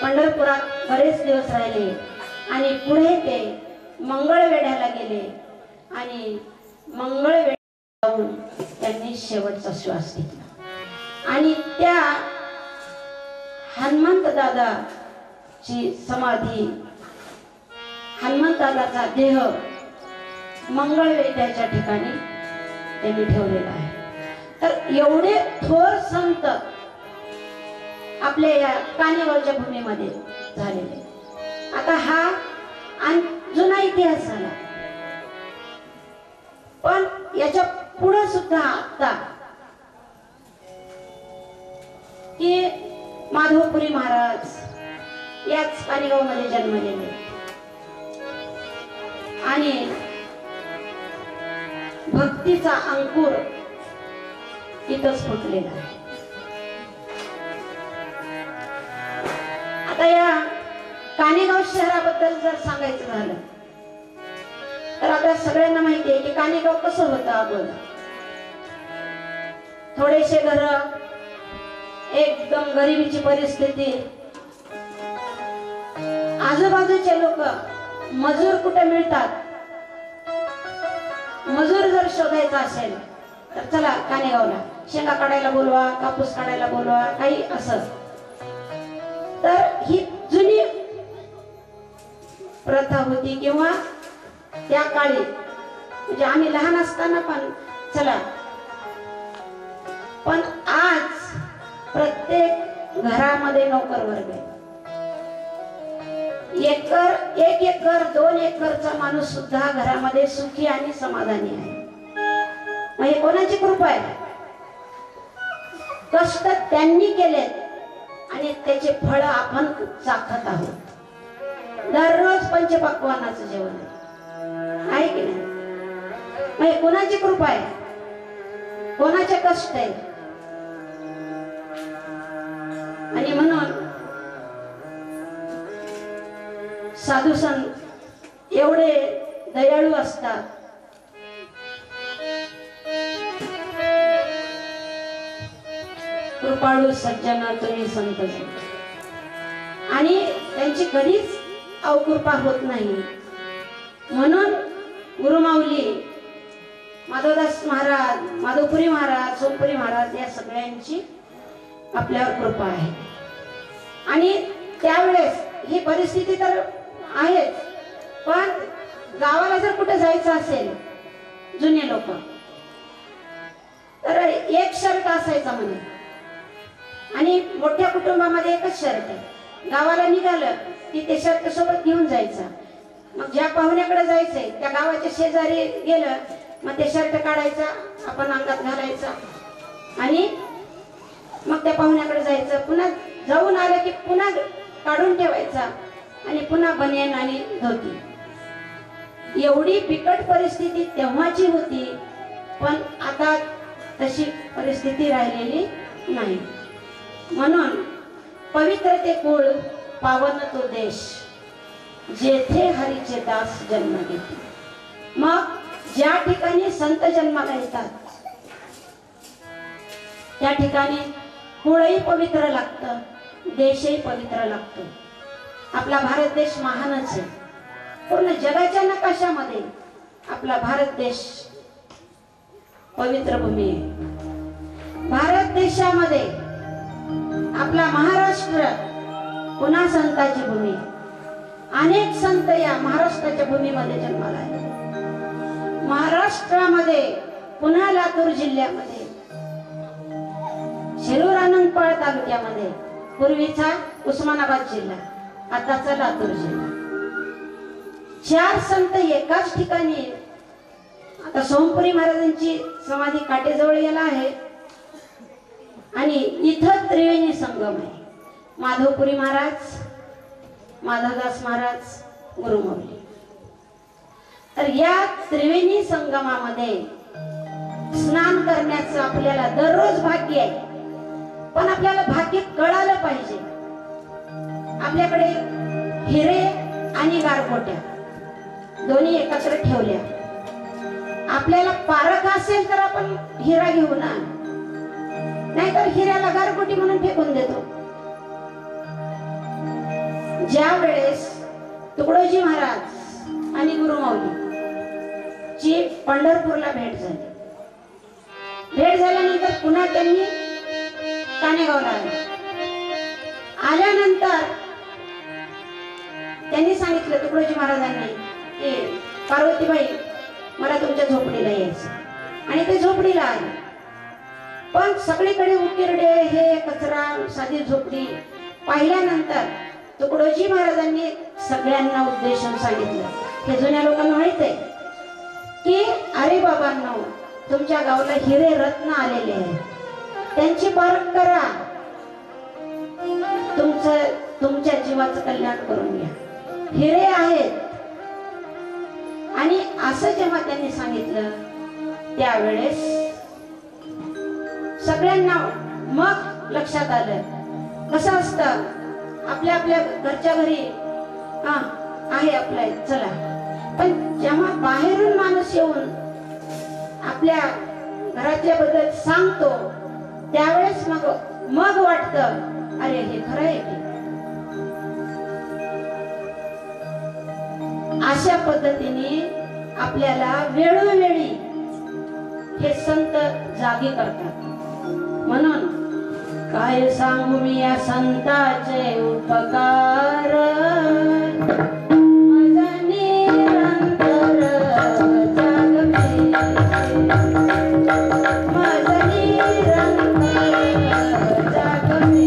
पंढरपुरात बरेच दिवस राहिले. आणि पुढे ते मंगळवेढ्याला गेले आणि मंगळवेढ्याला जाऊन त्यांनी शेवटचा श्वास घेतला. आणि त्या हनुमंत दादाची समाधी, हनुमंत दादाचा देह मंगळवेढ्याच्या ठिकाणी त्यांनी ठेवलेला आहे. तर एवढे थोर संत आपल्या या कानेगावच्या भूमीमध्ये झालेले. आता हा जुना इतिहास झाला, पण याच्या पुढे सुद्धा आता की माधवपुरी महाराज याच कानेगाव मध्ये जन्मलेले आणि भक्तीचा अंकुर इथंच फुटलेला आहे. आता या कानेगाव शहराबद्दल जर सांगायचं झालं तर आपल्या सगळ्यांना माहिती आहे की कानेगाव कसं होतं अगोदर. थोडेसे घर, एकदम गरिबीची परिस्थिती, आजूबाजूचे लोक मजूर कुठे मिळतात, मजूर जर शोधायचा असेल तर चला कानेगावला, शेंगा काढायला बोलवा, कापूस काढायला बोलवा, काही असं. तर ही जुनी प्रथा होती किंवा त्या काळी, म्हणजे आम्ही लहान असताना पण चला. पण आज प्रत्येक घरामध्ये नोकर वर्ग आहे. एक एकर 2 एकरचा माणूस सुद्धा घरामध्ये सुखी आणि समाधानी आहे. मग हे कोणाची कृपा आहे? कष्ट त्यांनी केलेत आणि त्याचे फळ आपण चाखत आहोत. दररोज पंचपक्वान्नाचं जेवण आहे की नाही? मग हे कोणाची कृपा आहे? कोणाचे कष्ट आहे? आणि म्हणून साधू संत एवढे दयाळू असतात. कृपाळू सज्जन तुम्ही संत जन. आणि त्यांची कधीच अवकृपा होत नाही. म्हणून गुरुमाऊली माधवदास महाराज, माधवपुरी महाराज, सोमपुरी महाराज या सगळ्यांची आपल्यावर कृपा आहे. आणि त्यावेळेस ही परिस्थिती तर आहेच, पण गावाला जर कुठे जायचं असेल जुने लोक तर एक शर्ट असायचा म्हणे. आणि मोठ्या कुटुंबामध्ये एकच शर्ट आहे. गावाला निघालं की ते शर्ट सोबत घेऊन जायचं. मग ज्या पाहुण्याकडे जायचंय त्या गावाच्या शेजारी गेलं मग ते शर्ट काढायचा, आपण अंगात घालायचा आणि मग त्या पाहुण्याकडे जायचं. पुन्हा जाऊन आलं की पुन्हा काढून ठेवायचा आणि पुन्हा बनियान आणि धोती. एवढी बिकट परिस्थिती तेव्हाची होती, पण आता तशी परिस्थिती राहिलेली नाही. म्हणून पवित्र ते कुळ, पावन तो देश, जेथे हरीचे दास जन्म घेते. मग ज्या ठिकाणी संत जन्माला येतात त्या ठिकाणी कुळही पवित्र लागतं, देशही पवित्र लागतो. आपला भारत देश महानच आहे. पूर्ण जगाच्या नकाशामध्ये आपला भारत देश पवित्र भूमी आहे. भारत देशामध्ये आपला महाराष्ट्र पुन्हा संतांची भूमी. अनेक संत या महाराष्ट्राच्या भूमीमध्ये जन्माला आले. महाराष्ट्रामध्ये पुन्हा लातूर जिल्ह्यामध्ये शिरूर आनंदपाळ तालुक्यामध्ये, पूर्वीचा उस्मानाबाद जिल्हा, आताचा लातूर जिल्हा, 4 संत एकाच ठिकाणी. आता सोमपुरी महाराजांची समाधी काटेजवळ गेला आहे आणि इथं त्रिवेणी संगम आहे. माधवपुरी महाराज, माधवदास महाराज, गुरुमाऊली. तर या त्रिवेणी संगमामध्ये स्नान करण्याचं आपल्याला दररोज भाग्य आहे. पण आपल्याला भाग्य कळालं पाहिजे. आपल्याकडे हिरे आणि गारगोट्या दोन्ही एकत्र ठेवल्या. आपल्याला पारख असेल तर आपण हिरा घेऊ ना, नाहीतर हिऱ्याला गारगोटी म्हणून फेकून देतो. ज्या वेळेस तुकडोजी महाराज आणि गुरुमाऊली ची पंढरपूरला भेट झाली, भेट झाल्यानंतर पुन्हा त्यांनी कानेगावला आले. आल्यानंतर त्यांनी सांगितलं तुकडोजी महाराजांनी की पार्वतीबाई मला तुमच्या झोपडीला यायचं. आणि ते झोपडीला आले. पण सगळीकडे उकिरडे, हे कचरा, साधी झोपडी पाहिल्यानंतर तुकडोजी महाराजांनी सगळ्यांना उद्देशून सांगितलं, हे जुन्या लोकांना माहित आहे की अरे बाबांनो, तुमच्या गावाला हिरे रत्न आलेले आहेत, त्यांची पारख करा, तुमच्या जीवाचं कल्याण करून घ्या, हिरे आहेत. आणि असं जेव्हा त्यांनी सांगितलं त्यावेळेस सगळ्यांना मग लक्षात आलं कसं असतं. आपल्या आपल्या घरच्या घरी आहे आपलं, चला. पण जेव्हा बाहेरून माणूस येऊन आपल्या घरातल्या बद्दल सांगतो त्यावेळेस मग वाटतं अरे हे खरं आहे की. अशा पद्धतीने आपल्याला वेळोवेळी हे संत जागे करतात. म्हणून काय सांगू मी या संताचे उपकार, माझा निरंतर जागमे, माझा निरंतर जागमे.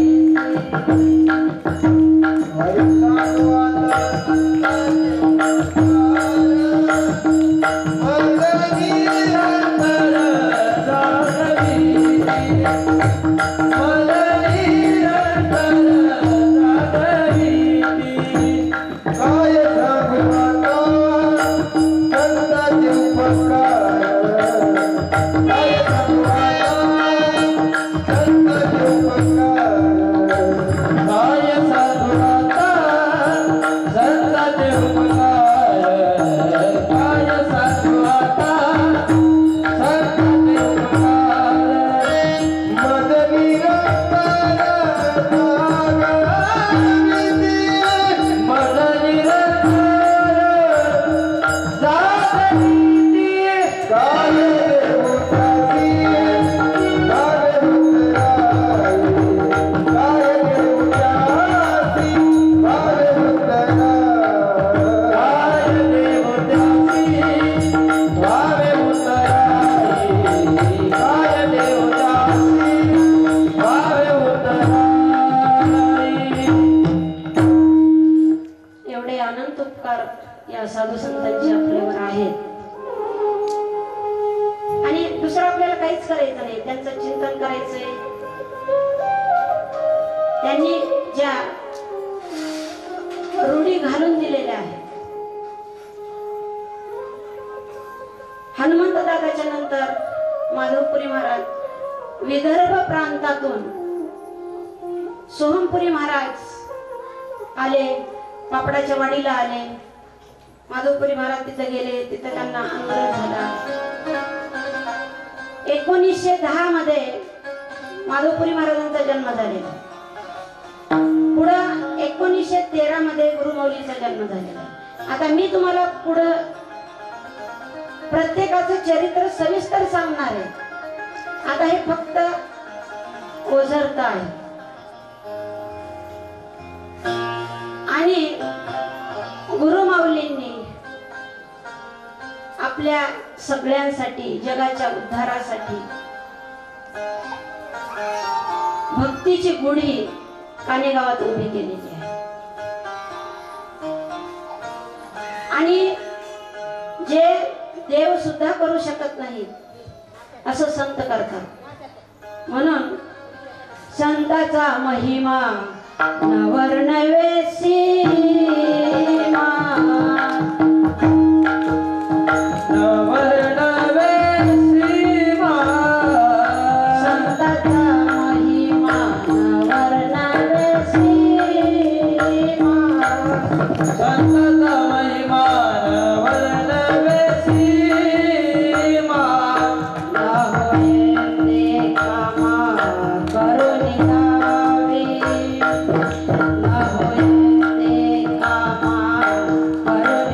या साधू संतांचे आपल्यावर आहेत आणि दुसरं आपल्याला काहीच करायचं नाही, त्यांचं चिंतन करायचंय। त्यांनी ज्या रूढी घालून दिलेल्या आहेत, हनुमंत दादाच्या नंतर माधवपुरी महाराज विदर्भ प्रांतातून सोहमपुरी महाराज आले, पापडाच्या वाडीला आले। माधवपुरी महाराज तिथे गेले, तिथे त्यांना आंदोलन झाला। 1910 मध्ये माधवपुरी महाराजांचा जन्म झालेला। पुढं 1913 मध्ये गुरुमौलीचा जन्म झालेला। आता मी तुम्हाला पुढं प्रत्येकाचं चरित्र सविस्तर सांगणार आहे। आता हे फक्त ओझरता आहे आणि गुरुमाऊलींनी आपल्या सगळ्यांसाठी, जगाच्या उद्धारासाठी भक्तीची गुढी कानेगावात उभी केलेली आहे। आणि जे देव सुद्धा करू शकत नाही असं संत करतात। म्हणून संताचा महिमा नवर्णवे सीमा, नवर्णवे सीमा, संताचा महिमा नवर्णवे सीमा, संताचा महिमा नवर्णवे सीमा, ना होय ते कामा करुणी गावी, ना होय ते कामा करुणी गावी।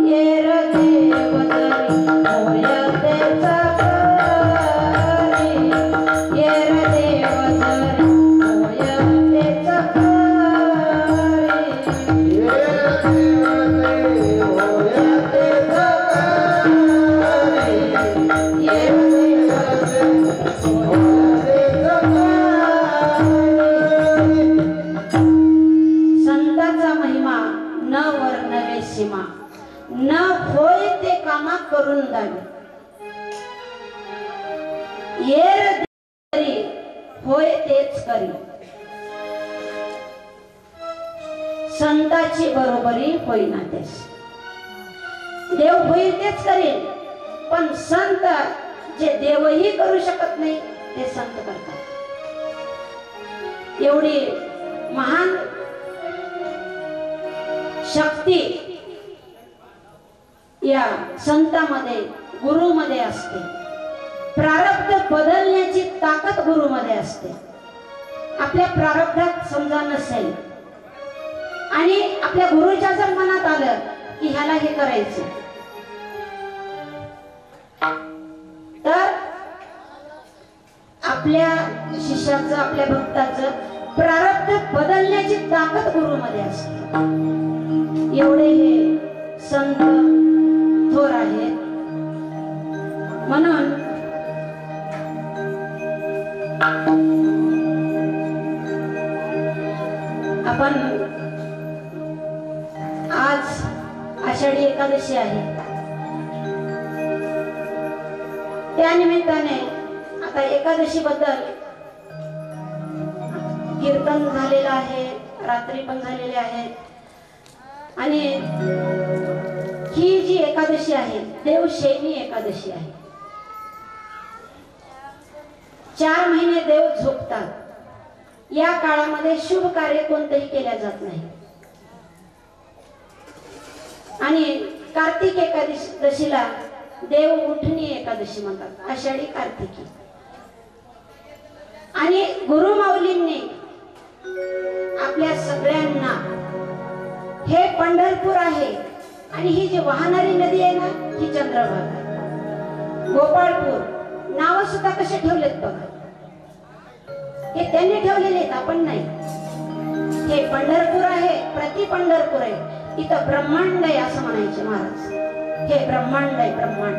येर देव तरी होय तेचा करी, येर देव तरी होय तेचा करी, येर संतांचा महिमा न वर्णवे सीमा, न होय ते कामा करून द्यावे। येर तरी होय तेच करी, संताची बरोबरी होईना तेच। देव होईल तेच करेल, पण संत जे देवही करू शकत नाही ते संत करतात। एवढी महान शक्ती या संतांमध्ये, गुरुमध्ये असते। प्रारब्ध बदलण्याची ताकद गुरुमध्ये असते। आपल्या प्रारब्धात समजा नसेल आणि आपल्या गुरुच्या जर मनात आलं की ह्याला हे करायचं, तर आपल्या शिष्याचं, आपल्या भक्ताचं प्रारब्ध बदलण्याची ताकद गुरुमध्ये असते। एवढे हे संत थोर आहेत। एकादशी आहे. त्या निमित्ताने आता एकादशी बद्दल कीर्तन झालेलं आहे, रात्री पण झालेले आहे. आणि ही जी एकादशी आहे देवशैनी एकादशी आहे. 4 महिने देव झोपतात. या काळामध्ये शुभ कार्य कोणतेही केल्या जात नाही. आणि कार्तिक एकादशीला देव उठणी एकादशी म्हणतात, आषाढी कार्तिकी. आणि गुरुमाऊलींनी आपल्या सगळ्यांना हे पंढरपूर आहे आणि ही जी वाहणारी नदी आहे ना ही चंद्रभागा आहे. गोपाळपूर नाव सुद्धा कसे ठेवलेत बघा. हे त्यांनी ठेवलेले आहेत, आपण नाही. हे पंढरपूर आहे, प्रति पंढरपूर आहे. इथं ब्रह्मांड आहे असं म्हणायचे महाराज. हे ब्रह्मांड आहे, ब्रह्मांड.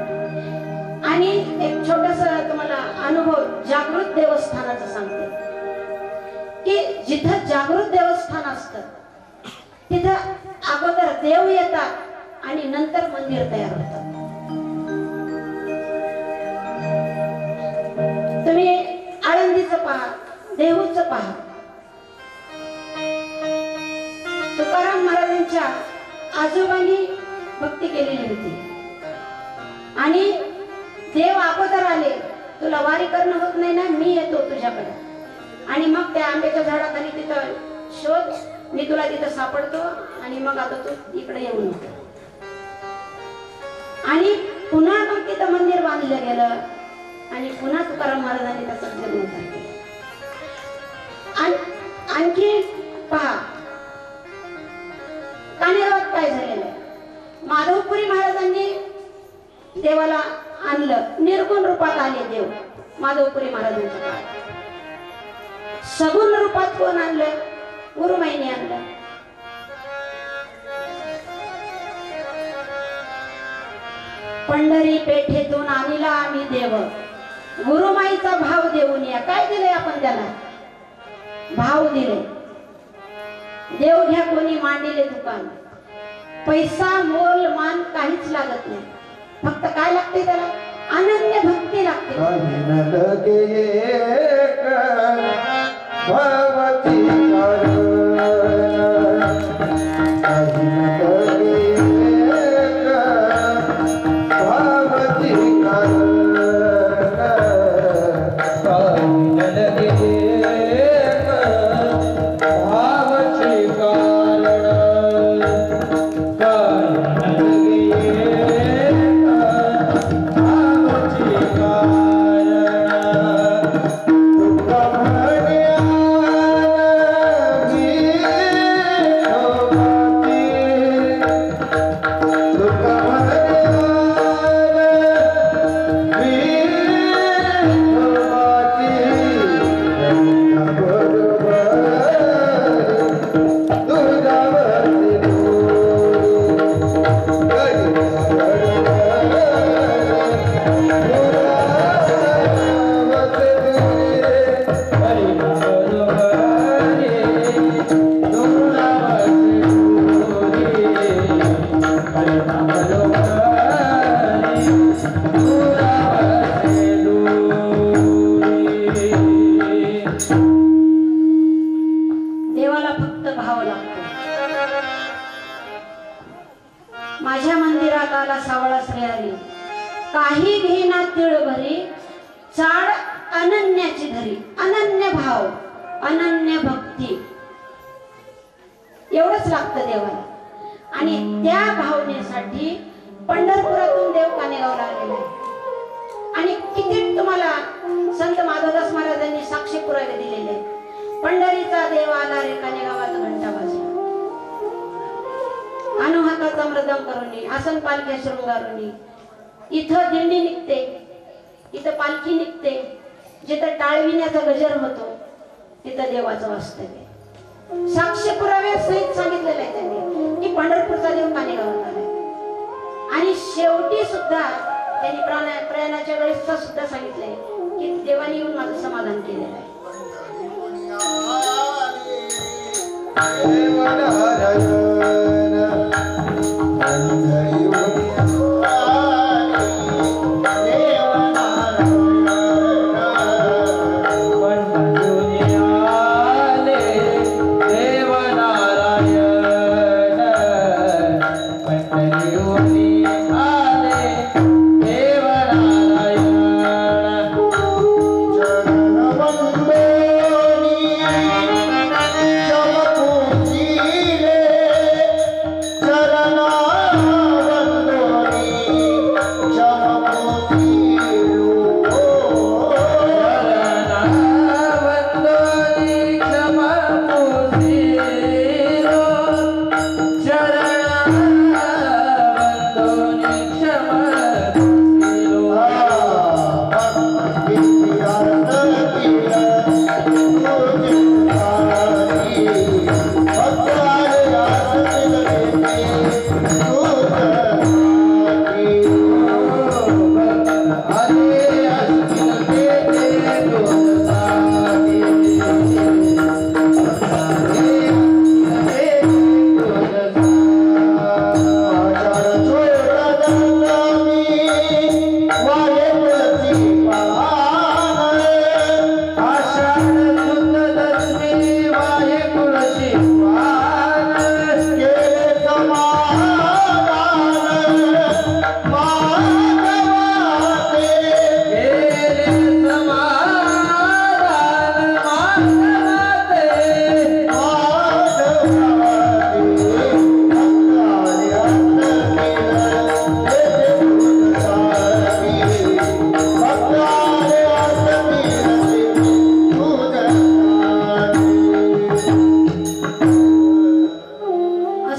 आणि एक छोटासा तुम्हाला अनुभव जागृत देवस्थानाचा सांगते की जिथं जागृत देवस्थान असतं तिथं अगोदर देव येतात आणि नंतर मंदिर तयार होतात. तुम्ही आळंदीचं पहा, देहूचं पहा. तुकाराम महाराजांच्या आजोबांनी भक्ती केलेली होती आणि देव अगोदर आले, तुला वारी करणं होत नाही ना, मी येतो तुझ्याकडे. आणि मग त्या आंब्याच्या झाडाखाली तिथं शोध, मी तुला तिथं सापडतो आणि मग आता तू इकडे येऊन नको. आणि पुन्हा मग तिथं मंदिर बांधलं गेलं आणि पुन्हा तुकाराम महाराजांनी त्याचा जीर्णोद्धार केला. आणखी पहा कानेगावात काय झालेलं आहे. माधवपुरी महाराजांनी देवाला आणलं, निर्गुण रूपात आले देव माधवपुरी महाराजांच्या काळात. सगुण रूपात कोण आणलं? गुरुमाईने आणलं. पंढरी पेठेतून आणला आम्ही देव, गुरुमाईचा भाव देऊन या. काय दिले आपण त्याला? भाव दिले. देव घ्या कोणी मांडिले दुकान. पैसा मोल मान काहीच लागत नाही, फक्त काय लागते त्याला? अनन्य भक्ती लागते. माझ्या मंदिरात आला सावळा श्रेयारी, काही घेना तिळ भरी, चाड अनन्याची धरी. अनन्य भाव, अनन्य भक्ती एवढंच लागतं देवाला. आणि त्या भावनेसाठी पंढरपुरातून देव कानेगावला आलेला आहे. आणि किती तुम्हाला संत माधवदास महाराजांनी साक्षी पुरावे दिलेले. पंढरीचा देव आला रे कानेगावात घंटा वाजला, अनुहाताचा मृदंग करून, आसन पालख्या शृंगारून. इथं दिंडी निघते, इथं पालखी निघते, जिथं टाळविण्याचा गजर होतो तिथं देवाचं वास्तव्य. साक्ष पुराव्या सहित सांगितलेलं आहे त्यांनी की पंढरपूरचा देव कानेगावात आलाय. आणि शेवटी सुद्धा त्यांनी प्रयाणाच्या वेळेस सुद्धा सांगितलंय की देवाने येऊन माझं समाधान केलेलं आहे. देव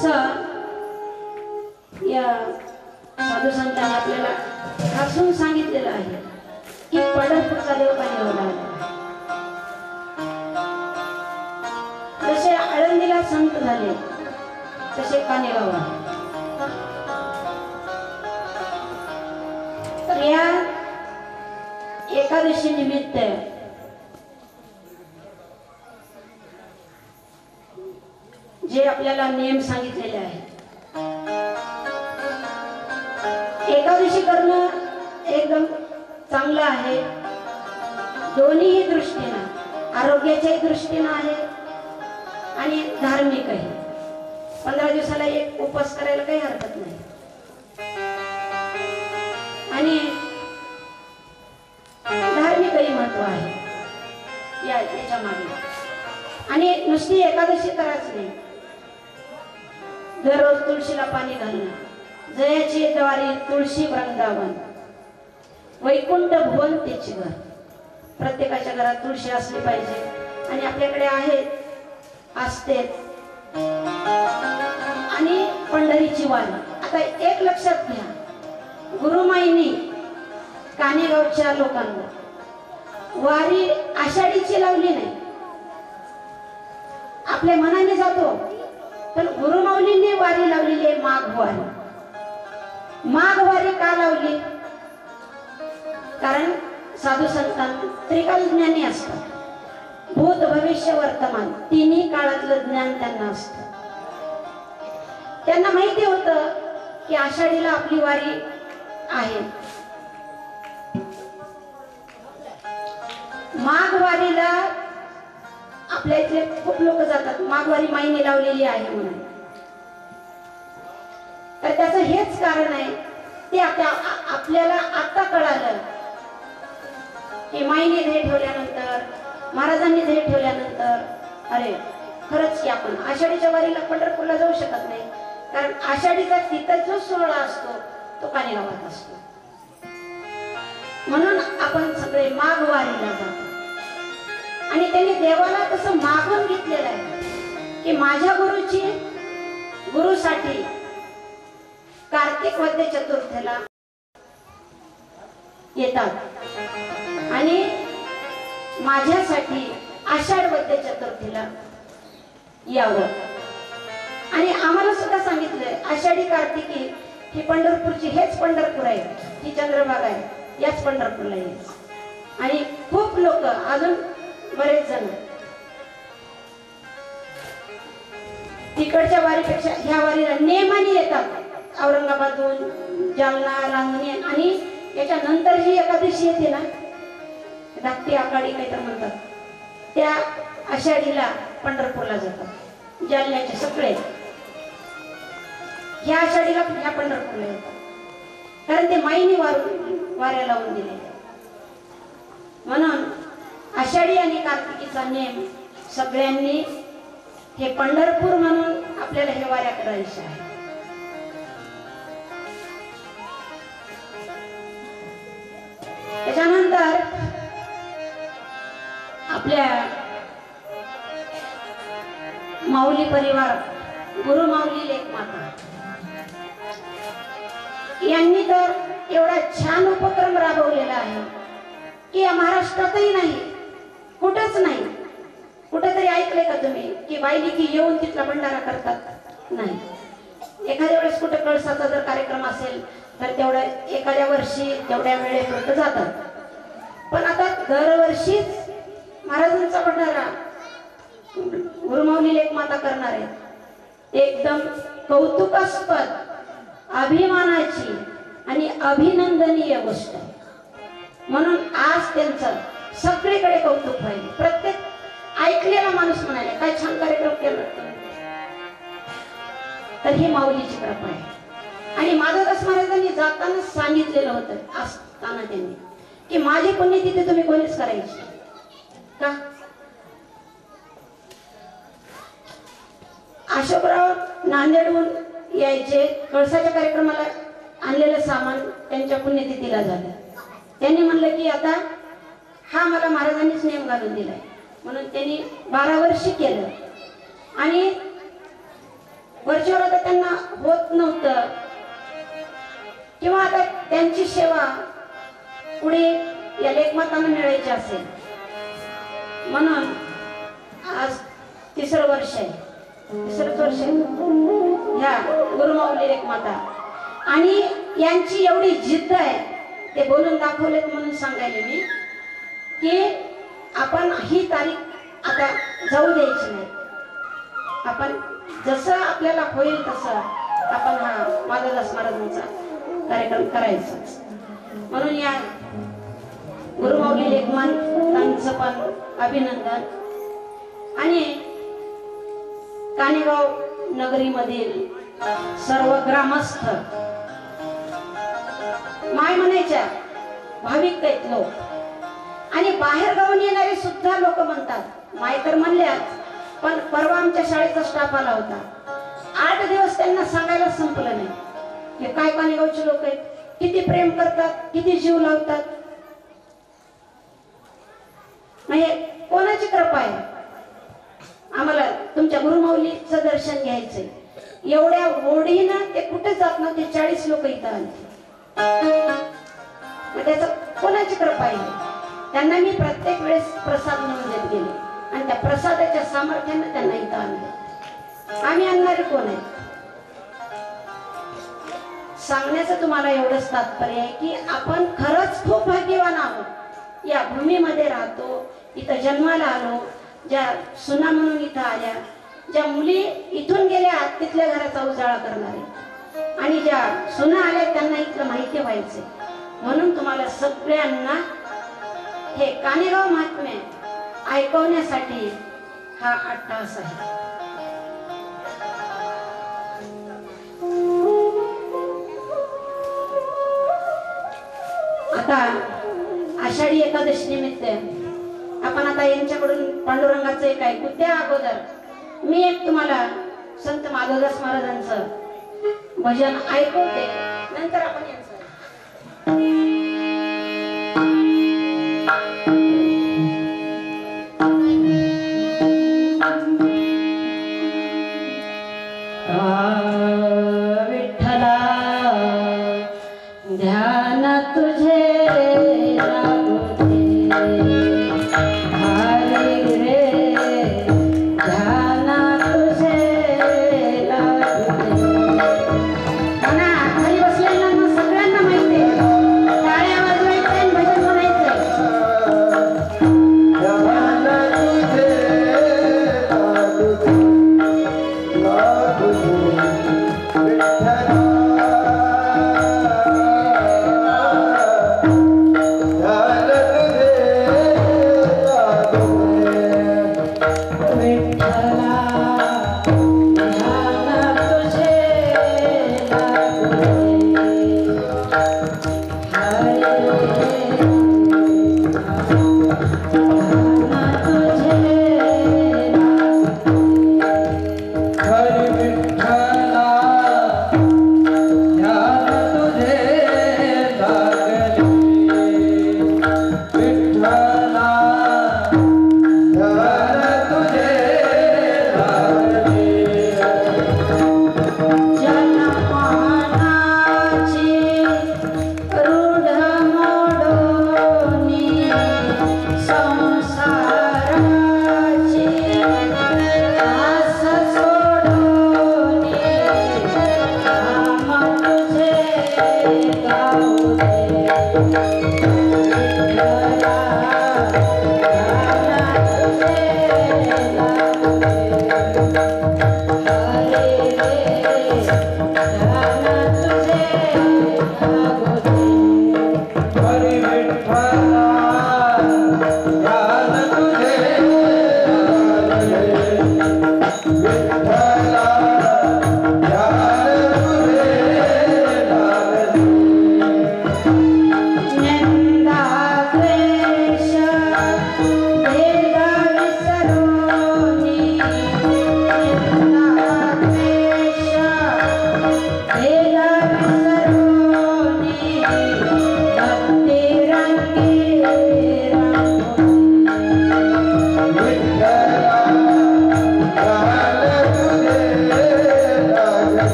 असं या साधू संतांनी आपल्याला ठासून सांगितलेलं आहे की पंढरपूरचा देव कानेगावला आला. जसे आळंदीला संत झाले तसे कानेगाव आहे. तर या एकादशी निमित्त जे आपल्याला नियम सांगितलेले आहेत, एकादशी करणं एकदम चांगलं आहे. दोन्ही दृष्टीनं, आरोग्याच्याही दृष्टीनं आहे आणि धार्मिकही. 15 दिवसाला एक उपवास करायला काही हरकत नाही. आणि धार्मिकही महत्व आहे याच्या मागे. आणि नुसती एकादशी करायच नाही, दररोज तुळशीला पाणी घालणं. जयाची द्वारी तुळशी वृंदावन, वैकुंठ भुवन त्याची घर. प्रत्येकाच्या घरात तुळशी असली पाहिजे आणि आपल्याकडे आहे, असते. आणि पंढरीची वारी. आता एक लक्षात घ्या, गुरुमाईनी कानेगावच्या लोकांना वारी आषाढीची लावली नाही. आपल्या मनाने जातो, पण गुरुमाऊलींनी वारी लावलेली आहे माघ वारी. माघ वारी का लावली? कारण साधू संतांना त्रिकाल ज्ञानी असतात. भूत भविष्य वर्तमान तिन्ही काळातलं ज्ञान त्यांना असतं. त्यांना माहिती होतं की आषाढीला आपली वारी आहे. माघ वारीला आपल्या इथले खूप लोक जातात, माघवारी माईने लावलेली आहे म्हणून. तर त्याचं हेच कारण आहे, ते आपल्याला आता कळालं की माईने ध्येय ठेवल्यानंतर, महाराजांनी ध्येय ठेवल्यानंतर, अरे खरंच की आपण आषाढीच्या वारीला पंढरपूरला जाऊ शकत नाही. कारण आषाढीचा तिथं जो सोहळा असतो तो कानेगावात असतो. म्हणून आपण सगळे माघ वारीला जातो. आणि त्यांनी देवाला तसं मागून घेतलेलं आहे की माझ्या गुरुसाठी कार्तिक वद्य चतुर्थीला येतात आणि माझ्यासाठी आषाढ वद्य चतुर्थीला यावं. आणि आम्हाला सुद्धा सांगितलंय आषाढी कार्तिकी ही पंढरपूरची, हेच पंढरपूर आहे, ही चंद्रभागा आहे, याच पंढरपूरला येईल. आणि खूप लोक, अजून बरेच जण तिकडच्या वारीपेक्षा ह्या वारीला नेमाने येतात. औरंगाबादहून, जालना, रांजणी. आणि याच्या नंतर जी एकादशी येते ना, धाकटी आखाडी काहीतरी म्हणतात, त्या आषाढीला पंढरपूरला जातात. जालन्याचे सगळे ह्या आषाढीला ह्या पंढरपूरला येतात. कारण ते माईने वाऱ्या लावून दिले. म्हणून आषाढी आणि कार्तिकीचा नेम सगळ्यांनी, हे पंढरपूर म्हणून आपल्याला हे वाऱ्या करायच्या आहे. त्याच्यानंतर आपल्या माऊली परिवार, गुरु माऊली लेखमाता यांनी तर एवढा छान उपक्रम राबवलेला आहे की या महाराष्ट्रातही नाही, कुठंच नाही. कुठेतरी ऐकले का तुम्ही की बायलिकी येऊन तिथला भंडारा करतात? नाही. एखाद्या वेळेस कुठे कळसाचा जर कार्यक्रम असेल तर तेवढ्या एखाद्या वर्षी तेवढ्या वेळेपर्यंत जातात. पण आता दरवर्षीच महाराजांचा भंडारा गुरुमाऊली लेखमाता करणार आहे. एकदम कौतुकास्पद, अभिमानाची आणि अभिनंदनीय गोष्ट. म्हणून आज त्यांचं सगळीकडे कौतुक व्हायला. प्रत्येक ऐकलेला माणूस म्हणाले काय छान कार्यक्रम केला. तर ही माऊलीची कृपा आहे. आणि माधवदास महाराजांनी जाताना सांगितलेलं होतं, असताना त्यांनी, की माझी पुण्यतिथी तुम्ही कोणीच करायची का? अशोकराव नांदेडहून यायचे, कळसाच्या कार्यक्रमाला आणलेलं सामान त्यांच्या पुण्यतिथीला झालं. त्यांनी म्हणलं की आता हा मला महाराजांनीच नियम घालून दिलाय. म्हणून त्यांनी 12 वर्षी केलं. आणि वरच्यावर आता त्यांना होत नव्हतं किंवा आता त्यांची सेवा पुढे या लेखमातांना मिळायची असेल म्हणून आज तिसरं वर्ष आहे, तिसरंच वर्ष आहे ह्या गुरुमाऊली लेखमाता आणि यांची एवढी जिद्द आहे ते बोलून दाखवलेत म्हणून सांगायले मी की आपण ही तारीख आता जाऊ द्यायची नाही. आपण जसं आपल्याला होईल तसं आपण हा माधवदास महाराजांचा कार्यक्रम करायचा. म्हणून या गुरुमाऊली लेखमातांचं पण अभिनंदन आणि कानेगाव नगरीमधील सर्व ग्रामस्थ माय म्हणायच्या भाविक आहेत लोक आणि बाहेर गावून येणारे सुद्धा लोक म्हणतात माय तर म्हणल्याच, पण परवा आमच्या शाळेचा स्टाफ आला होता. 8 दिवस त्यांना सांगायला संपलं नाही हे काय कानेगावचे लोक आहेत, किती प्रेम करतात, किती जीव लावतात. म्हणजे कोणाची कृपा आहे आम्हाला तुमच्या गुरुमाऊलीचं दर्शन घ्यायचंय. एवढ्या ओढीनं ते कुठे जात नव्हते, 40 लोक इथं आले. मग त्याचं कोणाची कृपा आहे. त्यांना मी प्रत्येक वेळेस प्रसाद म्हणून देत गेले आणि त्या प्रसादाच्या सामर्थ्यानं त्यांना इथं आणले. आम्ही आणणारे कोण आहे सांगण्याचं तुम्हाला एवढंच तात्पर्य आहे की आपण खरंच खूप भाग्यवान आहोत. या भूमीमध्ये राहतो, इथं जन्माला आलो, ज्या सुना म्हणून इथं आल्या, ज्या मुली इथून गेल्या तिथल्या घराचा उजाळा करणारे आणि ज्या सुना आल्या त्यांना इथलं माहिती व्हायचंय. म्हणून तुम्हाला सगळ्यांना हे कानेगाव महात्म्य ऐकवण्यासाठी हा अट्टहास आहे. आता आषाढी एकादशी निमित्त आपण आता यांच्याकडून पांडुरंगाचं एक ऐकू. त्या अगोदर मी एक तुम्हाला संत माधवदास महाराजांचं भजन ऐकवते, नंतर आपण यांचं विठ्ठला ध्यान तुझे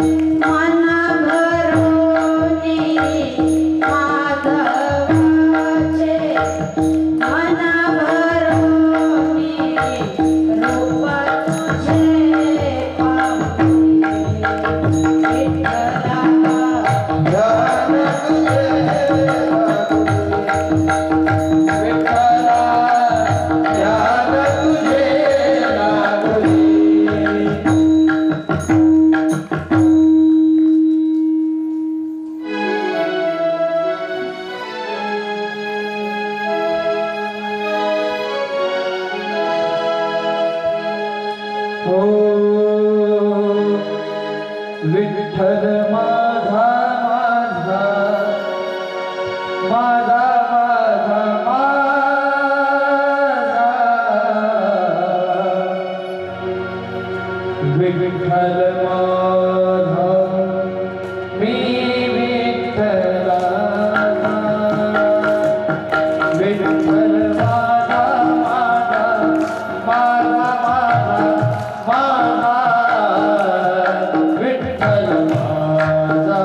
मन भरोनी माधवाचे मन भरोनी रूप तुझे पाहुनी विठ्ठला ध्यान तुझे विठ्ठला ध्यान तुझे लागुनी ओ विठ्ठल माझा माझा माझा माझा माझा विठ्ठल माझा मी विठ्ठलाचा विठ्ठल माझा माझा माझा माझा माझा विठ्ठल माझा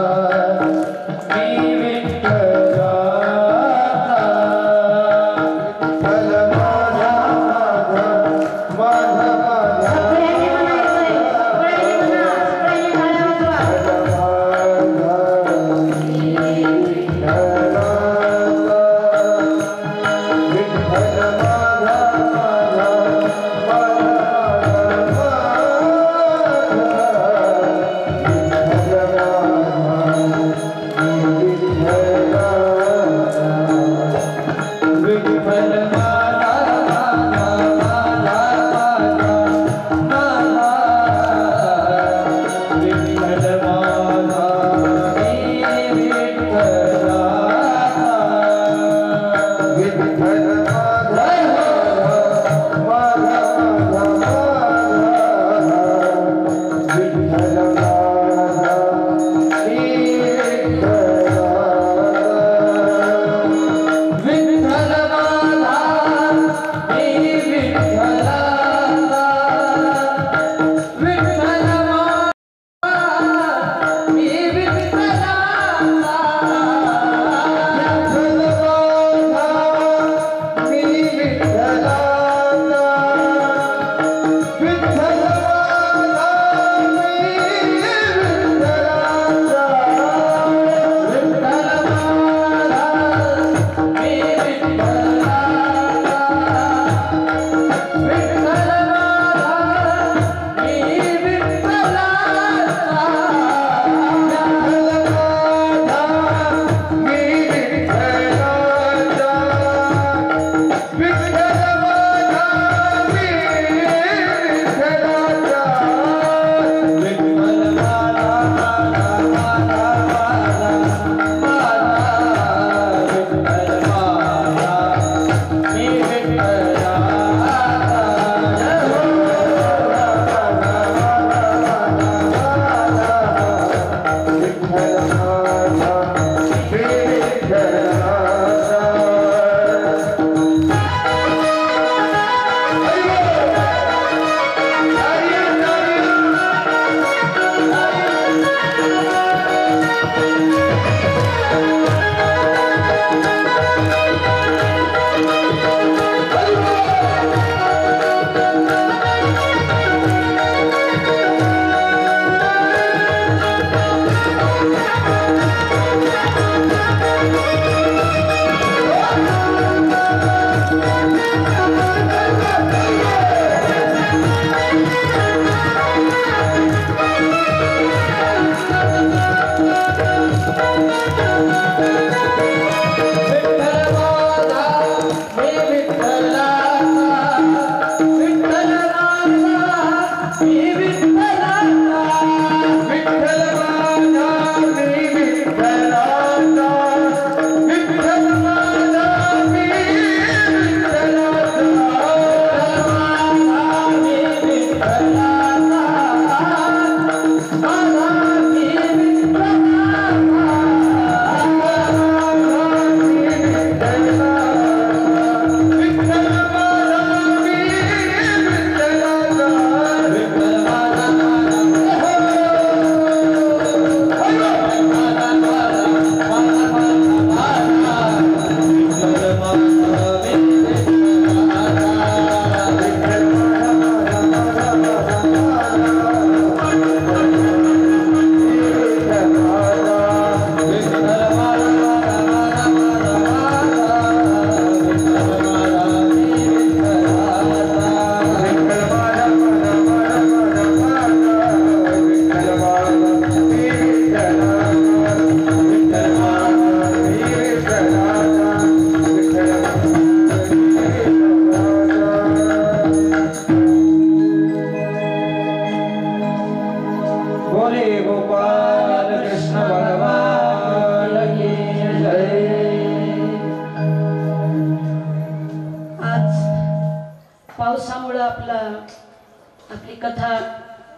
ती कथा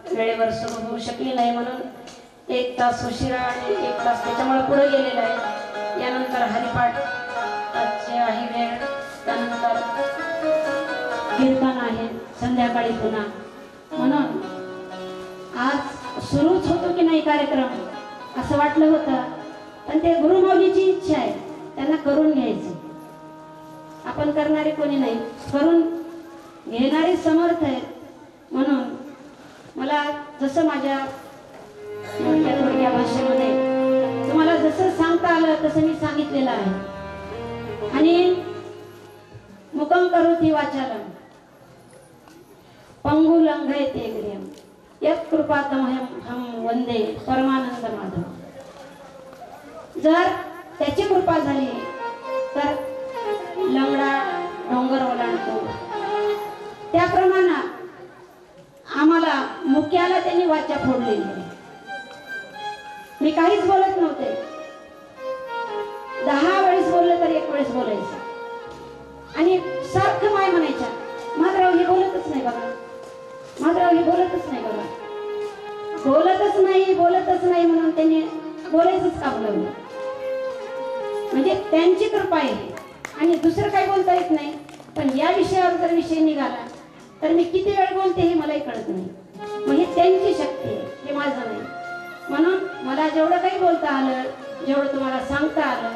वेळेवर सुरू होऊ शकली नाही म्हणून 1 तास उशिरा आणि 1 तास त्याच्यामुळे पुढे गेलेला आहे. यानंतर हरिपाठ आजचे आहे वेळ, त्यानंतर कीर्तन आहे संध्याकाळी पुन्हा. म्हणून आज सुरूच होतो की नाही कार्यक्रम असं वाटलं होतं, पण ते गुरुमाऊलीची इच्छा आहे, त्यांना करून घ्यायचं. आपण करणारे कोणी नाही, करून घेणारे समर्थ आहेत. म्हणून मला जसं माझ्या थोडक्या भाषेमध्ये तुम्हाला जसं सांगता आलं तसं मी सांगितलेलं आहे. आणि मुकं करोति वाचालम पंगु लंघयते गिरियम यत् कृपातमहं वंदे परमानंद माधव. जर त्याची कृपा झाली तर लंगडा डोंगर ओलांडतो, त्याप्रमाणे आम्हाला मुक्याला त्यांनी वाचा फोडलेली आहे. मी काहीच बोलत नव्हते, 10 वेळेस बोललं तर 1 वेळेस बोलायचं आणि सारखं माय म्हणायच्या, माधवराव हे बोलतच नाही बघा, माधवराव हे बोलतच नाही बघा. बोलतच नाही म्हणून त्यांनी बोलायचंच काम लावलं. म्हणजे त्यांची कृपा आहे आणि दुसरं काही बोलता येत नाही. पण या विषयावर जर विषय निघाला तर मी किती वेळ बोलते हे मलाही कळत नाही. मग हे त्यांची शक्ती आहे, हे माझं नाही. म्हणून मला जेवढं काही बोलता आलं, जेवढं तुम्हाला सांगता आलं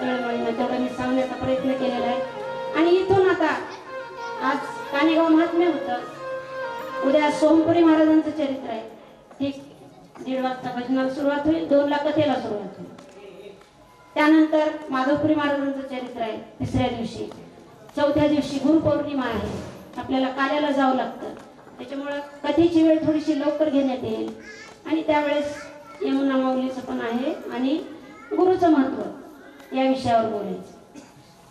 तळमळीनं तेवढं मी सांगण्याचा प्रयत्न केलेला आहे. आणि इथून आता आज कानेगाव महात्म्य होतं, उद्या सोमपुरी महाराजांचं चरित्र आहे. ठीक 1:30 वाजता भजनाला सुरुवात होईल, 2 ला कथेला सुरुवात होईल. त्यानंतर माधवपुरी महाराजांचं चरित्र आहे 3ऱ्या दिवशी. 4थ्या दिवशी गुरुपौर्णिमा आहे, आपल्याला कार्याला जावं लागतं, त्याच्यामुळं कथेची वेळ थोडीशी लवकर घेण्यात येईल. आणि त्यावेळेस यमुना माऊलीचं पण आहे आणि गुरुचं महत्त्व या विषयावर बोलायचं.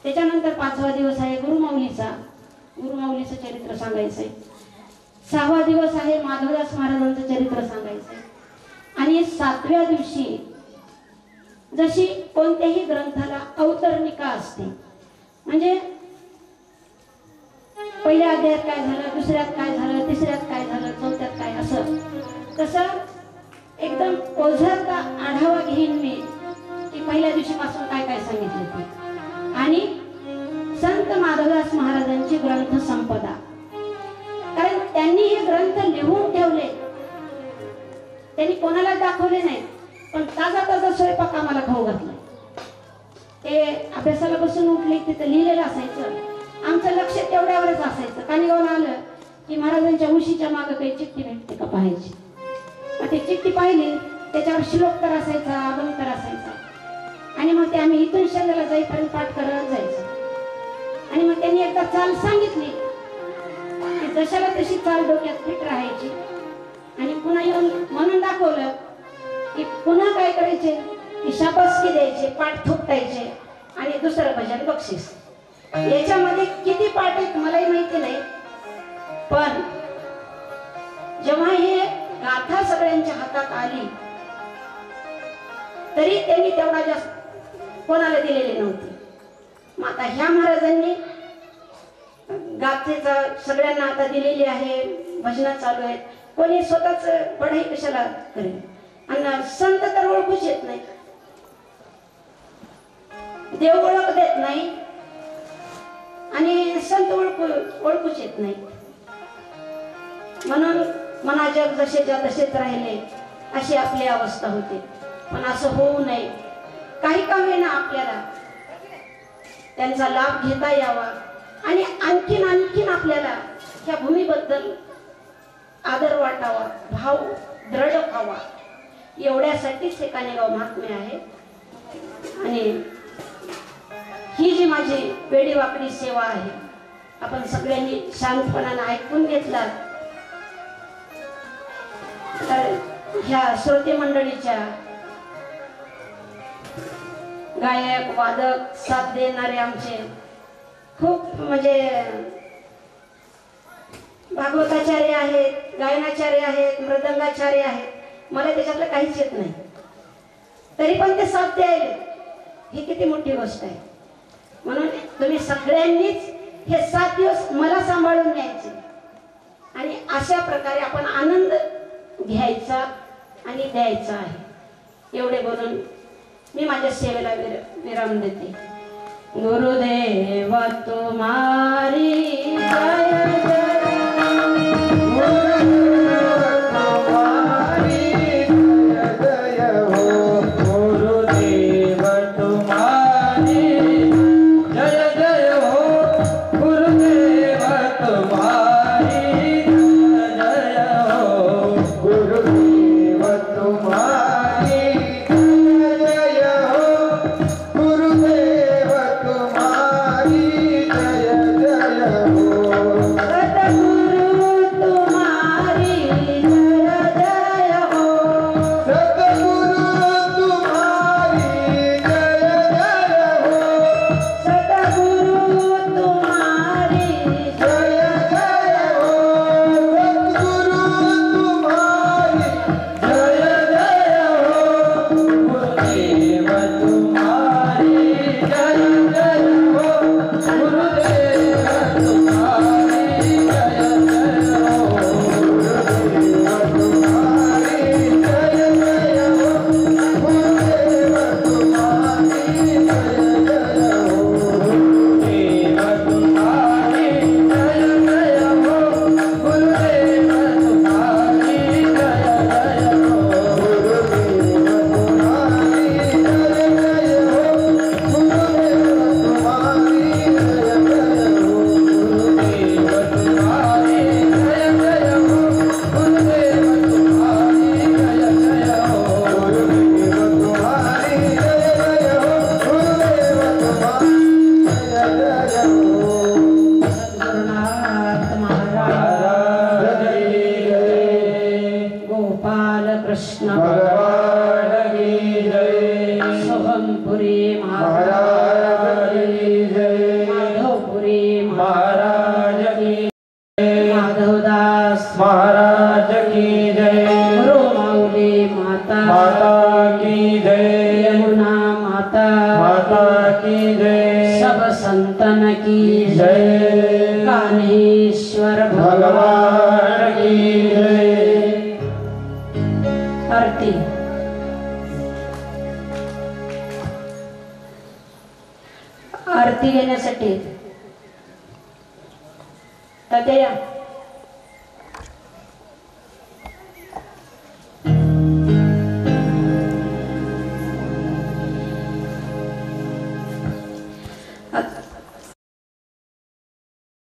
त्याच्यानंतर 5वा दिवस आहे गुरुमाऊलीचं चरित्र सांगायचं आहे. 6वा दिवस आहे माधवदास महाराजांचं चरित्र सांगायचं आहे. आणि 7व्या दिवशी जशी कोणत्याही ग्रंथाला अवतरणिका असते, म्हणजे पहिल्या अध्यायात काय झालं, दुसऱ्यात काय झालं, तिसऱ्यात काय झालं, 4थ्यात काय, असं तसं एकदम ओझरता आढावा घेईन मी की पहिल्या दिवशीपासून काय काय सांगितलं ते. आणि संत माधवदास महाराजांची ग्रंथ संपदा, कारण त्यांनी हे ग्रंथ लिहून ठेवले, त्यांनी कोणाला दाखवले नाही, पण ताजा स्वयंपाक आम्हाला खाऊ घातला. ते अभ्यासाला बसून उठले तिथं लिहिलेलं असायचं, आमचं लक्ष तेवढ्यावरच असायचं. कानेगावला आलं की महाराजांच्या उशीच्या मागं काही चिठ्ठी भेटते का पाहायची. मग ती चिठ्ठी पाहिली, त्याच्यावर श्लोक तर असायचा, अभंग तर असायचा. आणि मग ते आम्ही इथून शहराला जाईपर्यंत पाठ करत जायचं. आणि मग त्यांनी एकदा चाल सांगितली की जशाला तशी चाल डोक्यात फिट राहायची. आणि पुन्हा येऊन म्हणून दाखवलं की पुन्हा काय करायचे की शाबासकी द्यायचे, पाठ थोपटायचे आणि दुसरं भजन बक्षीस. याच्यामध्ये किती पाठ आहेत मलाही माहिती नाही, पण जेव्हा हे गाथा सगळ्यांच्या हातात आली तरी त्यांनी तेवढा जास्त कोणाला दिलेले नव्हते. मग आता ह्या महाराजांनी गाथेचा सगळ्यांना आता दिलेली आहे, भजनं चालू आहेत. कोणी स्वतःच पढाई कशाला करेल. आणि संत तर ओळखूच येत नाही, देव ओळख देत नाही आणि संत ओळखूच येत नाही. म्हणून मना जग जसेच्या तसेच राहिले अशी आपली अवस्था होते. पण असं होऊ नये, काही का होईना आपल्याला त्यांचा लाभ घेता यावा आणि आणखीन आपल्याला ह्या भूमीबद्दल आदर वाटावा, भाव दृढ व्हावा, एवढ्यासाठीच हे कानेगाव महात्म्य आहे. आणि ही जी माझी वेडीवाकडी सेवा आहे, आपण सगळ्यांनी शांतपणाने ऐकून घेतला तर ह्या श्रोते मंडळीच्या गायक वादक साथ देणारे आमचे खूप म्हणजे भागवताचार्य आहेत, गायनाचार्य आहेत, मृदंगाचार्य आहेत. मला त्याच्यातलं काहीच येत नाही, तरी पण ते साथ द्यायले, ही किती मोठी गोष्ट आहे. म्हणून तुम्ही सगळ्यांनीच हे 7 दिवस मला सांभाळून न्यायचे. आणि अशा प्रकारे आपण आनंद घ्यायचा आणि द्यायचा आहे. एवढे बोलून मी माझ्या सेवेला विराम देते. गुरुदेव तुम्हारी जय आरती घेण्यासाठी तात्या